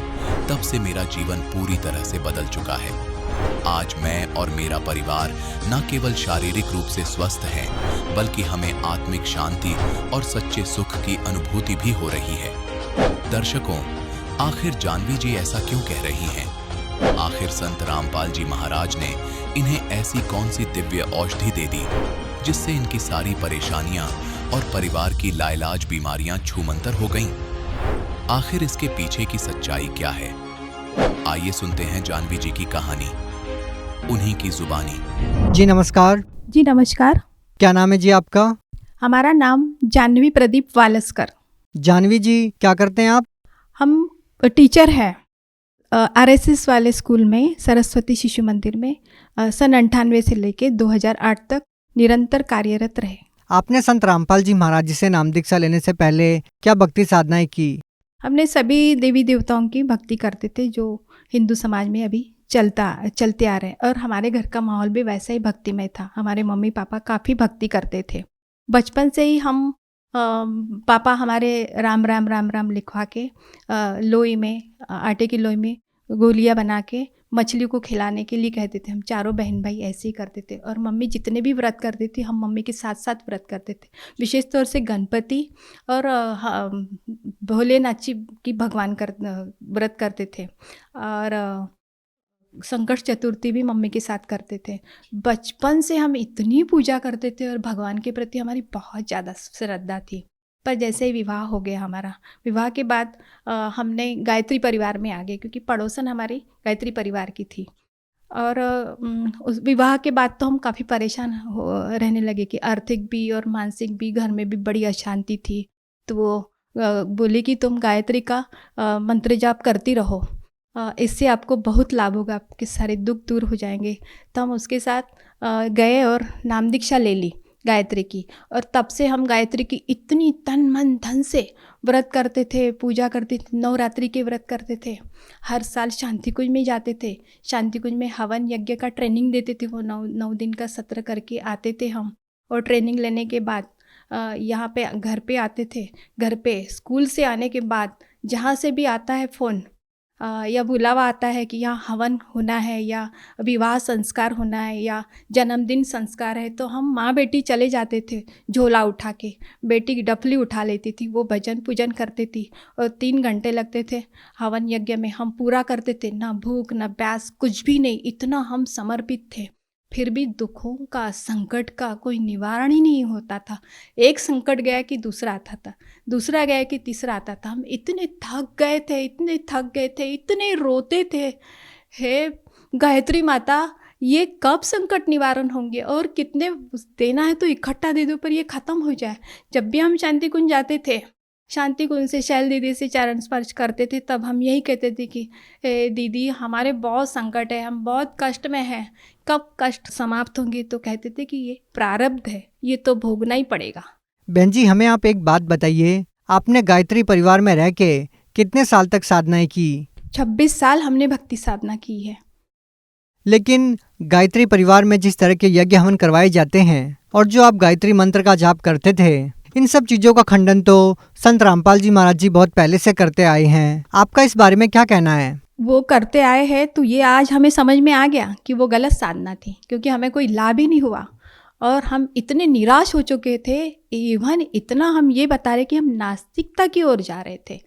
तब से मेरा जीवन पूरी तरह से बदल चुका है। आज मैं और मेरा परिवार न केवल शारीरिक रूप से स्वस्थ हैं, बल्कि हमें आत्मिक शांति और सच्चे सुख की अनुभूति भी हो रही है। दर्शकों, आखिर जानवी जी ऐसा क्यों कह रही हैं? आखिर संत रामपाल जी महाराज ने इन्हें ऐसी कौन सी दिव्य औषधि दे दी जिससे इनकी सारी परेशानियां और परिवार की लाइलाज बीमारियां छूमंतर हो गईं? आखिर इसके पीछे की सच्चाई क्या है? आइए सुनते हैं जानवी जी की कहानी, उन्हीं की जुबानी। जी नमस्कार। जी नमस्कार। क्या नाम है जी आपका? हमारा नाम जानवी प्रदीप वालस्कर। जानवी जी, क्या करते हैं आप? हम टीचर हैं आरएसएस वाले स्कूल में, सरस्वती शिशु मंदिर में सन 98 से लेके 2008 तक निरंतर कार्यरत रहे। आपने संत रामपाल जी महाराज जी से नाम दीक्षा लेने से पहले क्या भक्ति साधनाएं की? हमने सभी देवी देवताओं की भक्ति करते थे जो हिंदू समाज में अभी चलते आ रहे हैं, और हमारे घर का माहौल भी वैसा ही भक्तिमय था। हमारे मम्मी पापा काफ़ी भक्ति करते थे। बचपन से ही हम पापा हमारे राम राम राम राम लिखवा के लोई में, आटे की लोई में गोलियां बना के मछली को खिलाने के लिए कहते थे। हम चारों बहन भाई ऐसे ही करते थे, और मम्मी जितने भी व्रत करती थी हम मम्मी के साथ साथ व्रत करते थे। विशेष तौर से गणपति और भोलेनाथ जी की भगवान व्रत करते थे, और संकट चतुर्थी भी मम्मी के साथ करते थे। बचपन से हम इतनी पूजा करते थे और भगवान के प्रति हमारी बहुत ज़्यादा श्रद्धा थी। पर जैसे ही विवाह हो गया हमारा, विवाह के बाद हमने गायत्री परिवार में आ गए, क्योंकि पड़ोसन हमारी गायत्री परिवार की थी। और उस विवाह के बाद तो हम काफ़ी परेशान रहने लगे कि आर्थिक भी और मानसिक भी, घर में भी बड़ी अशांति थी। तो वो बोली कि तुम गायत्री का मंत्र जाप करती रहो, इससे आपको बहुत लाभ होगा, आपके सारे दुख दूर हो जाएंगे। तो हम उसके साथ गए और नाम दीक्षा ले ली गायत्री की, और तब से हम गायत्री की इतनी तन मन धन से व्रत करते थे, पूजा करते थे, नवरात्रि के व्रत करते थे। हर साल शांति कुंज में जाते थे। शांति कुंज में हवन यज्ञ का ट्रेनिंग देते थे। वो 9 दिन का सत्र करके आते थे हम, और ट्रेनिंग लेने के बाद यहाँ पे घर पे आते थे। घर पे स्कूल से आने के बाद जहाँ से भी आता है फ़ोन या बुलावा आता है कि यहाँ हवन होना है, या विवाह संस्कार होना है, या जन्मदिन संस्कार है, तो हम माँ बेटी चले जाते थे झोला उठा के। बेटी की डफली उठा लेती थी, वो भजन पूजन करती थी, और 3 घंटे लगते थे हवन यज्ञ में। हम पूरा करते थे, ना भूख ना प्यास, कुछ भी नहीं, इतना हम समर्पित थे। फिर भी दुखों का, संकट का कोई निवारण ही नहीं होता था। एक संकट गया कि दूसरा आता था, दूसरा गया कि तीसरा आता था। हम इतने थक गए थे, इतने रोते थे, हे गायत्री माता, ये कब संकट निवारण होंगे, और कितने देना है तो इकट्ठा दे दो, पर ये ख़त्म हो जाए। जब भी हम शांति कुंज जाते थे, शांति कुंज से शैल दीदी से चरण स्पर्श करते थे, तब हम यही कहते थे कि दीदी हमारे बहुत संकट है, हम बहुत कष्ट में हैं, कब कष्ट समाप्त होंगे? तो कहते थे कि ये प्रारब्ध है, ये तो भोगना ही पड़ेगा। बहन जी, हमें आप एक बात बताइए, आपने गायत्री परिवार में रह के कितने साल तक साधनाएं की? 26 साल हमने भक्ति साधना की है। लेकिन गायत्री परिवार में जिस तरह के यज्ञ हवन करवाए जाते हैं और जो आप गायत्री मंत्र का जाप करते थे, इन सब चीजों का खंडन तो संत रामपाल जी महाराज जी बहुत पहले से करते आए हैं। आपका इस बारे में क्या कहना है? वो करते आए हैं तो ये आज हमें समझ में आ गया कि वो गलत साधना थी, क्योंकि हमें कोई लाभ ही नहीं हुआ, और हम इतने निराश हो चुके थे। इवन इतना हम ये बता रहे कि हम नास्तिकता की ओर जा रहे थे।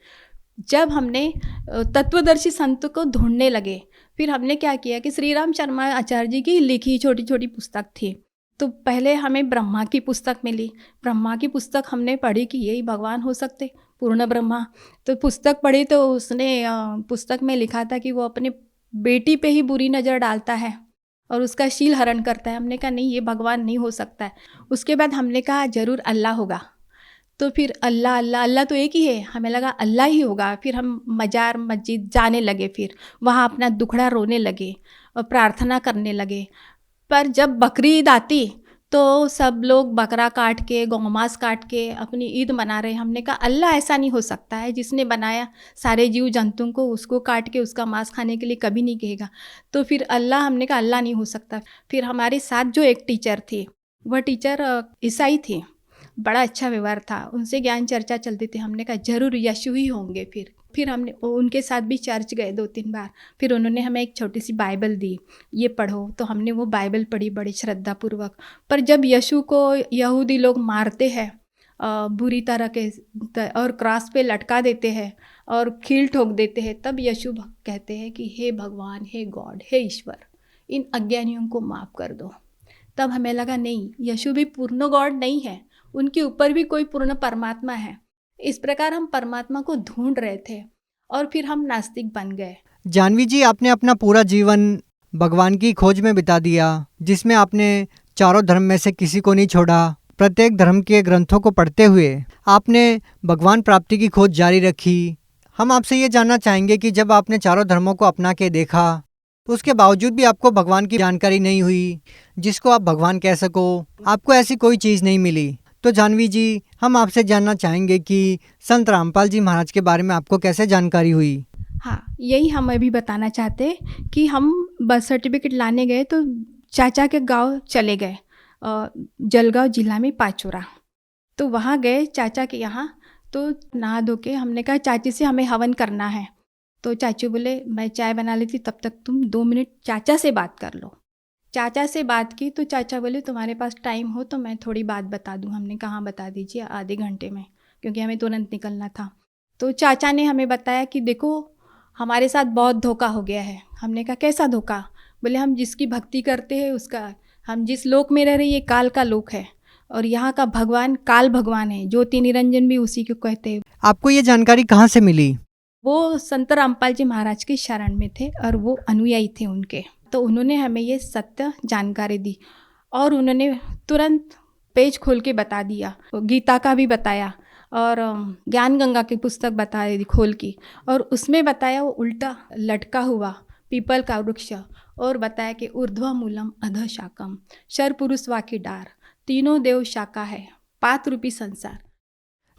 जब हमने तत्वदर्शी संत को ढूंढने लगे, फिर हमने क्या किया कि श्री राम शर्मा आचार्य जी की लिखी छोटी छोटी पुस्तक थी, तो पहले हमें ब्रह्मा की पुस्तक मिली। ब्रह्मा की पुस्तक हमने पढ़ी कि यही भगवान हो सकते, पूर्ण ब्रह्मा। तो पुस्तक पढ़ी तो उसने पुस्तक में लिखा था कि वो अपने बेटी पे ही बुरी नज़र डालता है और उसका शील हरण करता है। हमने कहा नहीं, ये भगवान नहीं हो सकता है। उसके बाद हमने कहा ज़रूर अल्लाह होगा। तो फिर अल्लाह अल्लाह अल्लाह तो एक ही है, हमें लगा अल्लाह ही होगा। फिर हम मजार मस्जिद जाने लगे, फिर वहाँ अपना दुखड़ा रोने लगे और प्रार्थना करने लगे। पर जब बकरीद आती तो सब लोग बकरा काट के गौ मांस काट के अपनी ईद मना रहे हैं। हमने कहा अल्लाह ऐसा नहीं हो सकता है, जिसने बनाया सारे जीव जंतुओं को उसको काट के उसका मांस खाने के लिए कभी नहीं कहेगा। तो फिर अल्लाह, हमने कहा अल्लाह नहीं हो सकता। फिर हमारे साथ जो एक टीचर थी, वह टीचर ईसाई थी, बड़ा अच्छा व्यवहार था, उनसे ज्ञान चर्चा चलती थी। हमने कहा ज़रूर यीशु ही होंगे। फिर हमने उनके साथ भी चर्च गए 2-3 बार। फिर उन्होंने हमें एक छोटी सी बाइबल दी, ये पढ़ो। तो हमने वो बाइबल पढ़ी बड़ी श्रद्धापूर्वक। पर जब यीशु को यहूदी लोग मारते हैं बुरी तरह के और क्रॉस पे लटका देते हैं और कील ठोक देते हैं, तब यीशु कहते हैं कि हे भगवान, हे गॉड, हे ईश्वर, इन अज्ञानियों को माफ़ कर दो। तब हमें लगा नहीं, यीशु भी पूर्ण गॉड नहीं है, उनके ऊपर भी कोई पूर्ण परमात्मा है। इस प्रकार हम परमात्मा को ढूंढ रहे थे और फिर हम नास्तिक बन गए। जानवी जी, आपने अपना पूरा जीवन भगवान की खोज में बिता दिया, जिसमें आपने चारों धर्म में से किसी को नहीं छोड़ा। प्रत्येक धर्म के ग्रंथों को पढ़ते हुए आपने भगवान प्राप्ति की खोज जारी रखी। हम आपसे ये जानना चाहेंगे कि जब आपने चारों धर्मों को अपना के देखा, तो उसके बावजूद भी आपको भगवान की जानकारी नहीं हुई, जिसको आप भगवान कह सको, आपको ऐसी कोई चीज़ नहीं मिली। तो जानवी जी, हम आपसे जानना चाहेंगे कि संत रामपाल जी महाराज के बारे में आपको कैसे जानकारी हुई? हाँ, यही हम अभी बताना चाहते कि हम बर्थ सर्टिफिकेट लाने गए तो चाचा के गांव चले गए, जलगांव जिला में पाचोरा। तो वहाँ गए चाचा के यहाँ, तो नहा धो के हमने कहा चाची से हमें हवन करना है। तो चाचू बोले मैं चाय बना लेती, तब तक तुम 2 मिनट चाचा से बात कर लो। चाचा से बात की तो चाचा बोले तुम्हारे पास टाइम हो तो मैं थोड़ी बात बता दूं। हमने कहा हाँ बता दीजिए, आधे घंटे में, क्योंकि हमें तुरंत निकलना था। तो चाचा ने हमें बताया कि देखो हमारे साथ बहुत धोखा हो गया है। हमने कहा कैसा धोखा? बोले हम जिसकी भक्ति करते हैं उसका, हम जिस लोक में रह रहे, ये काल का लोक है और यहाँ का भगवान काल भगवान है, ज्योति निरंजन भी उसी को कहते हैं। आपको ये जानकारी कहाँ से मिली? वो संत रामपाल जी महाराज के शरण में थे और वो अनुयायी थे उनके, तो उन्होंने हमें ये सत्य जानकारी दी और उन्होंने तुरंत पेज खोल के बता दिया, गीता का भी बताया और ज्ञान गंगा की पुस्तक बता दी खोल की, और उसमें बताया वो उल्टा लटका हुआ पीपल का वृक्ष, और बताया कि ऊर्ध्व मूलम अध शाकम, शर पुरुष वाकी डार, तीनों देव शाखा है, पात रूपी संसार।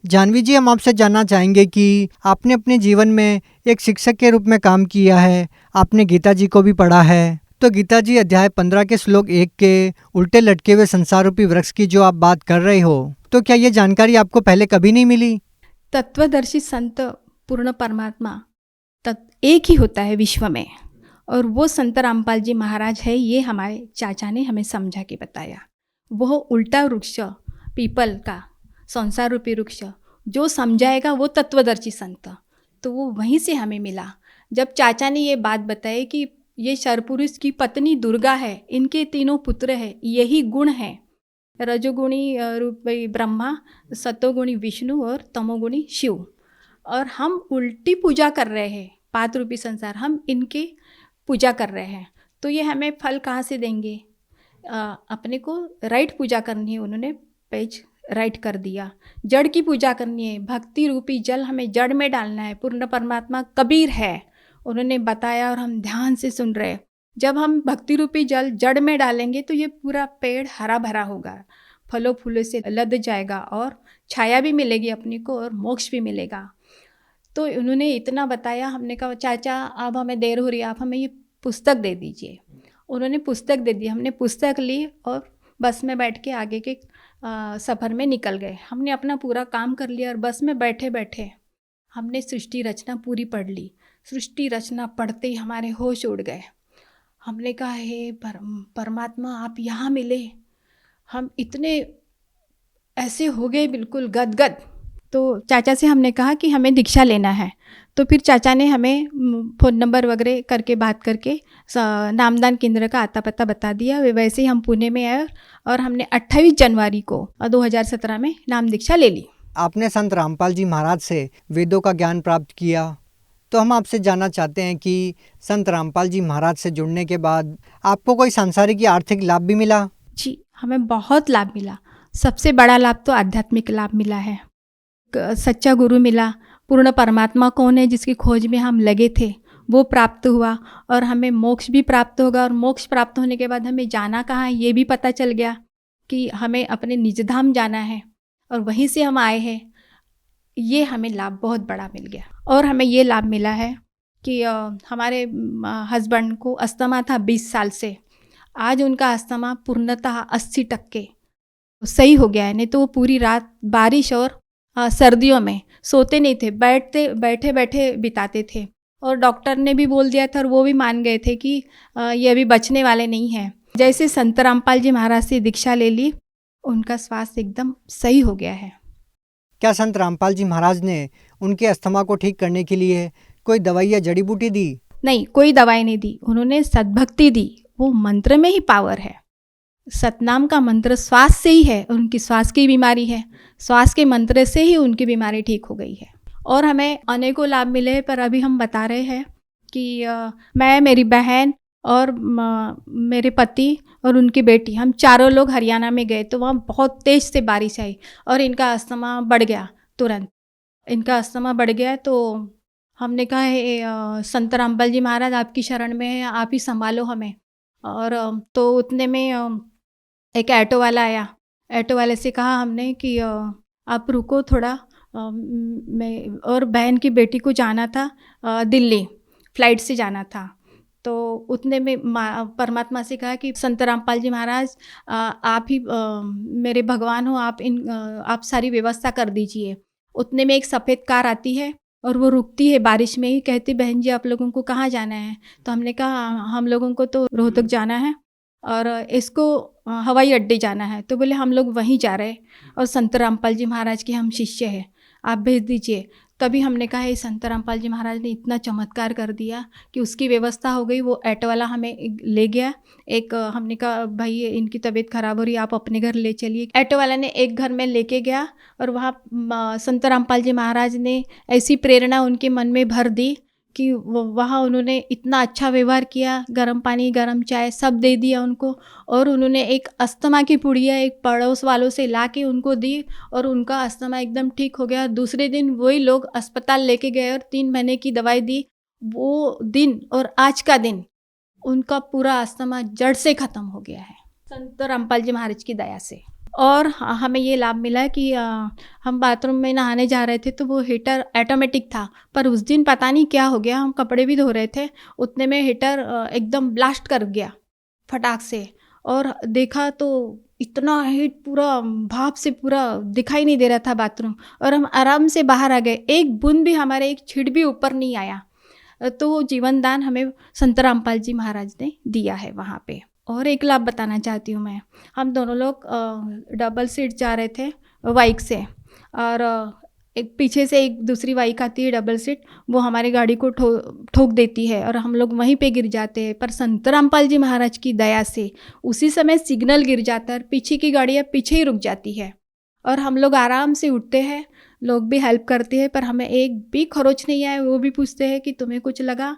जानवी जी, हम आपसे जानना चाहेंगे कि आपने अपने जीवन में एक शिक्षक के रूप में काम किया है, आपने गीता जी को भी पढ़ा है। तो गीता जी अध्याय 15 के श्लोक 1 के उल्टे लटके हुए संसार रूपी वृक्ष की जो आप बात कर रहे हो, तो क्या ये जानकारी आपको पहले कभी नहीं मिली? तत्वदर्शी संत पूर्ण परमात्मा एक ही होता है विश्व में, और वो संत रामपाल जी महाराज है, ये हमारे चाचा ने हमें समझा के बताया। वो उल्टा वृक्ष पीपल का संसार रूपी वृक्ष जो समझाएगा वो तत्वदर्शी संत, तो वो वहीं से हमें मिला। जब चाचा ने ये बात बताई कि ये शरपुरुष की पत्नी दुर्गा है, इनके 3 पुत्र है, यही गुण है, रजोगुणी रूप ब्रह्मा, सतोगुणी विष्णु और तमोगुणी शिव, और हम उल्टी पूजा कर रहे हैं, पात रूपी संसार, हम इनके पूजा कर रहे हैं, तो ये हमें फल कहाँ से देंगे? अपने को राइट पूजा करनी है। उन्होंने पेज राइट कर दिया। जड़ की पूजा करनी है, भक्ति रूपी जल हमें जड़ में डालना है, पूर्ण परमात्मा कबीर है, उन्होंने बताया और हम ध्यान से सुन रहे। जब हम भक्ति रूपी जल जड़ में डालेंगे तो ये पूरा पेड़ हरा भरा होगा, फलों फूलों से लद जाएगा और छाया भी मिलेगी अपने को और मोक्ष भी मिलेगा। तो उन्होंने इतना बताया। हमने कहा चाचा अब हमें देर हो रही है, आप हमें ये पुस्तक दे दीजिए। उन्होंने पुस्तक दे दी, हमने पुस्तक ली और बस में बैठ के आगे के सफ़र में निकल गए। हमने अपना पूरा काम कर लिया और बस में बैठे बैठे हमने सृष्टि रचना पूरी पढ़ ली। सृष्टि रचना पढ़ते ही हमारे होश उड़ गए। हमने कहा हे परमात्मा आप यहाँ मिले, हम इतने ऐसे हो गए बिल्कुल गदगद। तो चाचा से हमने कहा कि हमें दीक्षा लेना है, तो फिर चाचा ने हमें फ़ोन नंबर वगैरह करके बात करके नामदान केंद्र का आता पता बता दिया। वैसे ही हम पुणे में आए और हमने 28 जनवरी को 2017 में नाम दीक्षा ले ली। आपने संत रामपाल जी महाराज से वेदों का ज्ञान प्राप्त किया, तो हम आपसे जानना चाहते हैं कि संत रामपाल जी महाराज से जुड़ने के बाद आपको कोई सांसारिक या आर्थिक लाभ भी मिला? जी, हमें बहुत लाभ मिला। सबसे बड़ा लाभ तो आध्यात्मिक लाभ मिला है। सच्चा गुरु मिला, पूर्ण परमात्मा कौन है जिसकी खोज में हम लगे थे वो प्राप्त हुआ, और हमें मोक्ष भी प्राप्त होगा, और मोक्ष प्राप्त होने के बाद हमें जाना कहाँ है ये भी पता चल गया कि हमें अपने निजधाम जाना है और वहीं से हम आए हैं, ये हमें लाभ बहुत बड़ा मिल गया। और हमें ये लाभ मिला है कि हमारे हस्बैंड को अस्थमा था 20 साल से, आज उनका अस्थमा पूर्णतः 80% सही हो गया है। नहीं तो वो पूरी रात बारिश और सर्दियों में सोते नहीं थे, बैठे बैठे बिताते थे। और डॉक्टर ने भी बोल दिया था और वो भी मान गए थे कि ये अभी बचने वाले नहीं हैं। जैसे संत रामपाल जी महाराज से दीक्षा ले ली, उनका स्वास्थ्य एकदम सही हो गया है। क्या संत रामपाल जी महाराज ने उनके अस्थमा को ठीक करने के लिए कोई दवाई या जड़ी बूटी दी? नहीं, कोई दवाई नहीं दी, उन्होंने सद्भक्ति दी। वो मंत्र में ही पावर है। सतनाम का मंत्र श्वास से ही है। उनकी श्वास की बीमारी है, श्वास के मंत्र से ही उनकी बीमारी ठीक हो गई है। और हमें अनेकों लाभ मिले, पर अभी हम बता रहे हैं कि मैं, मेरी बहन और मेरे पति और उनकी बेटी, हम चारों लोग हरियाणा में गए तो वहाँ बहुत तेज़ से बारिश आई और इनका अस्थमा बढ़ गया। तुरंत इनका अस्थमा बढ़ गया तो हमने कहा संत रामपाल जी महाराज आपकी शरण में है, आप ही संभालो हमें। और तो उतने में एक ऑटो वाला आया। ऑटो वाले से कहा हमने कि आप रुको थोड़ा, मैं और बहन की बेटी को जाना था दिल्ली, फ्लाइट से जाना था। तो उतने में परमात्मा से कहा कि संत रामपाल जी महाराज आप ही मेरे भगवान हो, आप सारी व्यवस्था कर दीजिए। उतने में एक सफ़ेद कार आती है और वो रुकती है बारिश में ही, कहती बहन जी आप लोगों को कहाँ जाना है? तो हमने कहा हम लोगों को तो रोहतक जाना है और इसको हवाई अड्डे जाना है। तो बोले हम लोग वहीं जा रहे और संत रामपाल जी महाराज के हम शिष्य हैं, आप भेज दीजिए। तभी हमने कहा ये संत रामपाल जी महाराज ने इतना चमत्कार कर दिया कि उसकी व्यवस्था हो गई। वो ऑटो वाला हमें ले गया। हमने कहा भाई इनकी तबीयत खराब हो रही है, आप अपने घर ले चलिए। ऑटो वाला ने एक घर में लेके गया और वहाँ संत रामपाल जी महाराज ने ऐसी प्रेरणा उनके मन में भर दी कि वहाँ उन्होंने इतना अच्छा व्यवहार किया, गर्म पानी गर्म चाय सब दे दिया उनको। और उन्होंने एक अस्थमा की पुड़िया एक पड़ोस वालों से ला के उनको दी और उनका अस्थमा एकदम ठीक हो गया। दूसरे दिन वही लोग अस्पताल लेके गए और 3 महीने की दवाई दी। वो दिन और आज का दिन उनका पूरा अस्थमा जड़ से ख़त्म हो गया है संत रामपाल जी महाराज की दया से। और हमें ये लाभ मिला कि हम बाथरूम में नहाने जा रहे थे तो वो हीटर ऑटोमेटिक था, पर उस दिन पता नहीं क्या हो गया, हम कपड़े भी धो रहे थे, उतने में हीटर एकदम ब्लास्ट कर गया फटाक से। और देखा तो इतना हीट पूरा भाप से पूरा दिखाई नहीं दे रहा था बाथरूम, और हम आराम से बाहर आ गए। एक बूंद भी हमारे एक छींट भी ऊपर नहीं आया। तो वो जीवन दान हमें संत रामपाल जी महाराज ने दिया है वहाँ पे। और एक लाभ बताना चाहती हूँ मैं। हम दोनों लोग डबल सीट जा रहे थे बाइक से, और एक पीछे से एक दूसरी बाइक आती है डबल सीट, वो हमारी गाड़ी को ठोक देती है और हम लोग वहीं पे गिर जाते हैं। पर संत रामपाल जी महाराज की दया से उसी समय सिग्नल गिर जाता है और पीछे की गाड़ियाँ पीछे ही रुक जाती है और हम लोग आराम से उठते हैं। लोग भी हेल्प करते हैं, पर हमें एक भी खरोच नहीं आया। वो भी पूछते हैं कि तुम्हें कुछ लगा?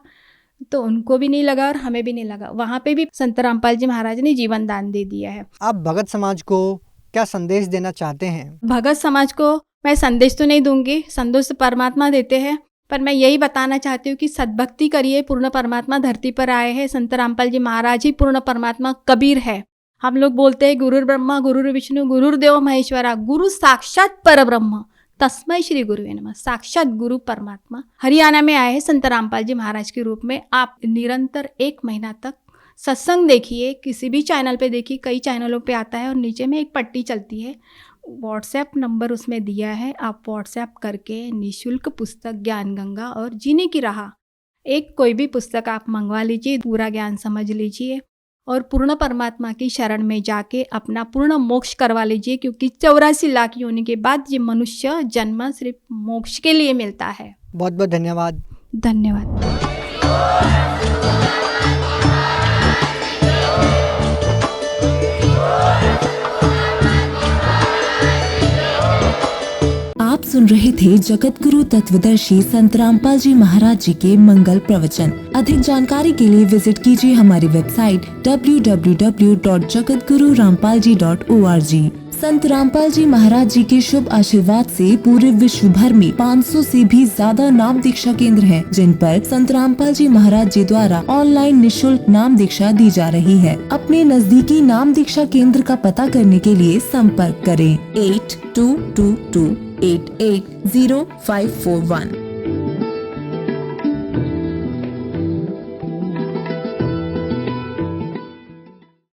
तो उनको भी नहीं लगा और हमें भी नहीं लगा। वहाँ पे भी संत रामपाल जी महाराज ने जीवन दान दे दिया है। आप भगत समाज को क्या संदेश देना चाहते हैं? भगत समाज को मैं संदेश तो नहीं दूंगी, संदेश परमात्मा देते हैं, पर मैं यही बताना चाहती हूँ कि सद्भक्ति करिए। पूर्ण परमात्मा धरती पर आए हैं, संत रामपाल जी महाराज ही पूर्ण परमात्मा कबीर है। हम लोग बोलते हैं गुरुर ब्रह्मा गुरुर विष्णु गुरुर्देव महेश्वरा, गुरु साक्षात पर ब्रह्म तस्मै श्री गुरुवे नमः। साक्षात गुरु परमात्मा हरियाणा में आए हैं संत रामपाल जी महाराज के रूप में। आप निरंतर 1 महीना तक सत्संग देखिए, किसी भी चैनल पे देखिए, कई चैनलों पे आता है और नीचे में एक पट्टी चलती है, व्हाट्सएप नंबर उसमें दिया है। आप व्हाट्सएप करके निःशुल्क पुस्तक ज्ञान गंगा और जीने की राह, एक कोई भी पुस्तक आप मंगवा लीजिए, पूरा ज्ञान समझ लीजिए और पूर्ण परमात्मा की शरण में जाके अपना पूर्ण मोक्ष करवा लीजिए। क्योंकि 84 लाख योनि के बाद ये मनुष्य जन्म सिर्फ मोक्ष के लिए मिलता है। बहुत बहुत धन्यवाद। धन्यवाद। आप सुन रहे थे जगत गुरु तत्वदर्शी संत रामपाल जी महाराज जी के मंगल प्रवचन। अधिक जानकारी के लिए विजिट कीजिए हमारी वेबसाइट www.jagatgururampalji.org। संत रामपाल जी महाराज जी के शुभ आशीर्वाद से पूरे विश्व भर में 500 से भी ज्यादा नाम दीक्षा केंद्र हैं, जिन पर संत रामपाल जी महाराज जी द्वारा ऑनलाइन निशुल्क नाम दीक्षा दी जा रही है। अपने नजदीकी नाम दीक्षा केंद्र का पता करने के लिए संपर्क करें 8222880541।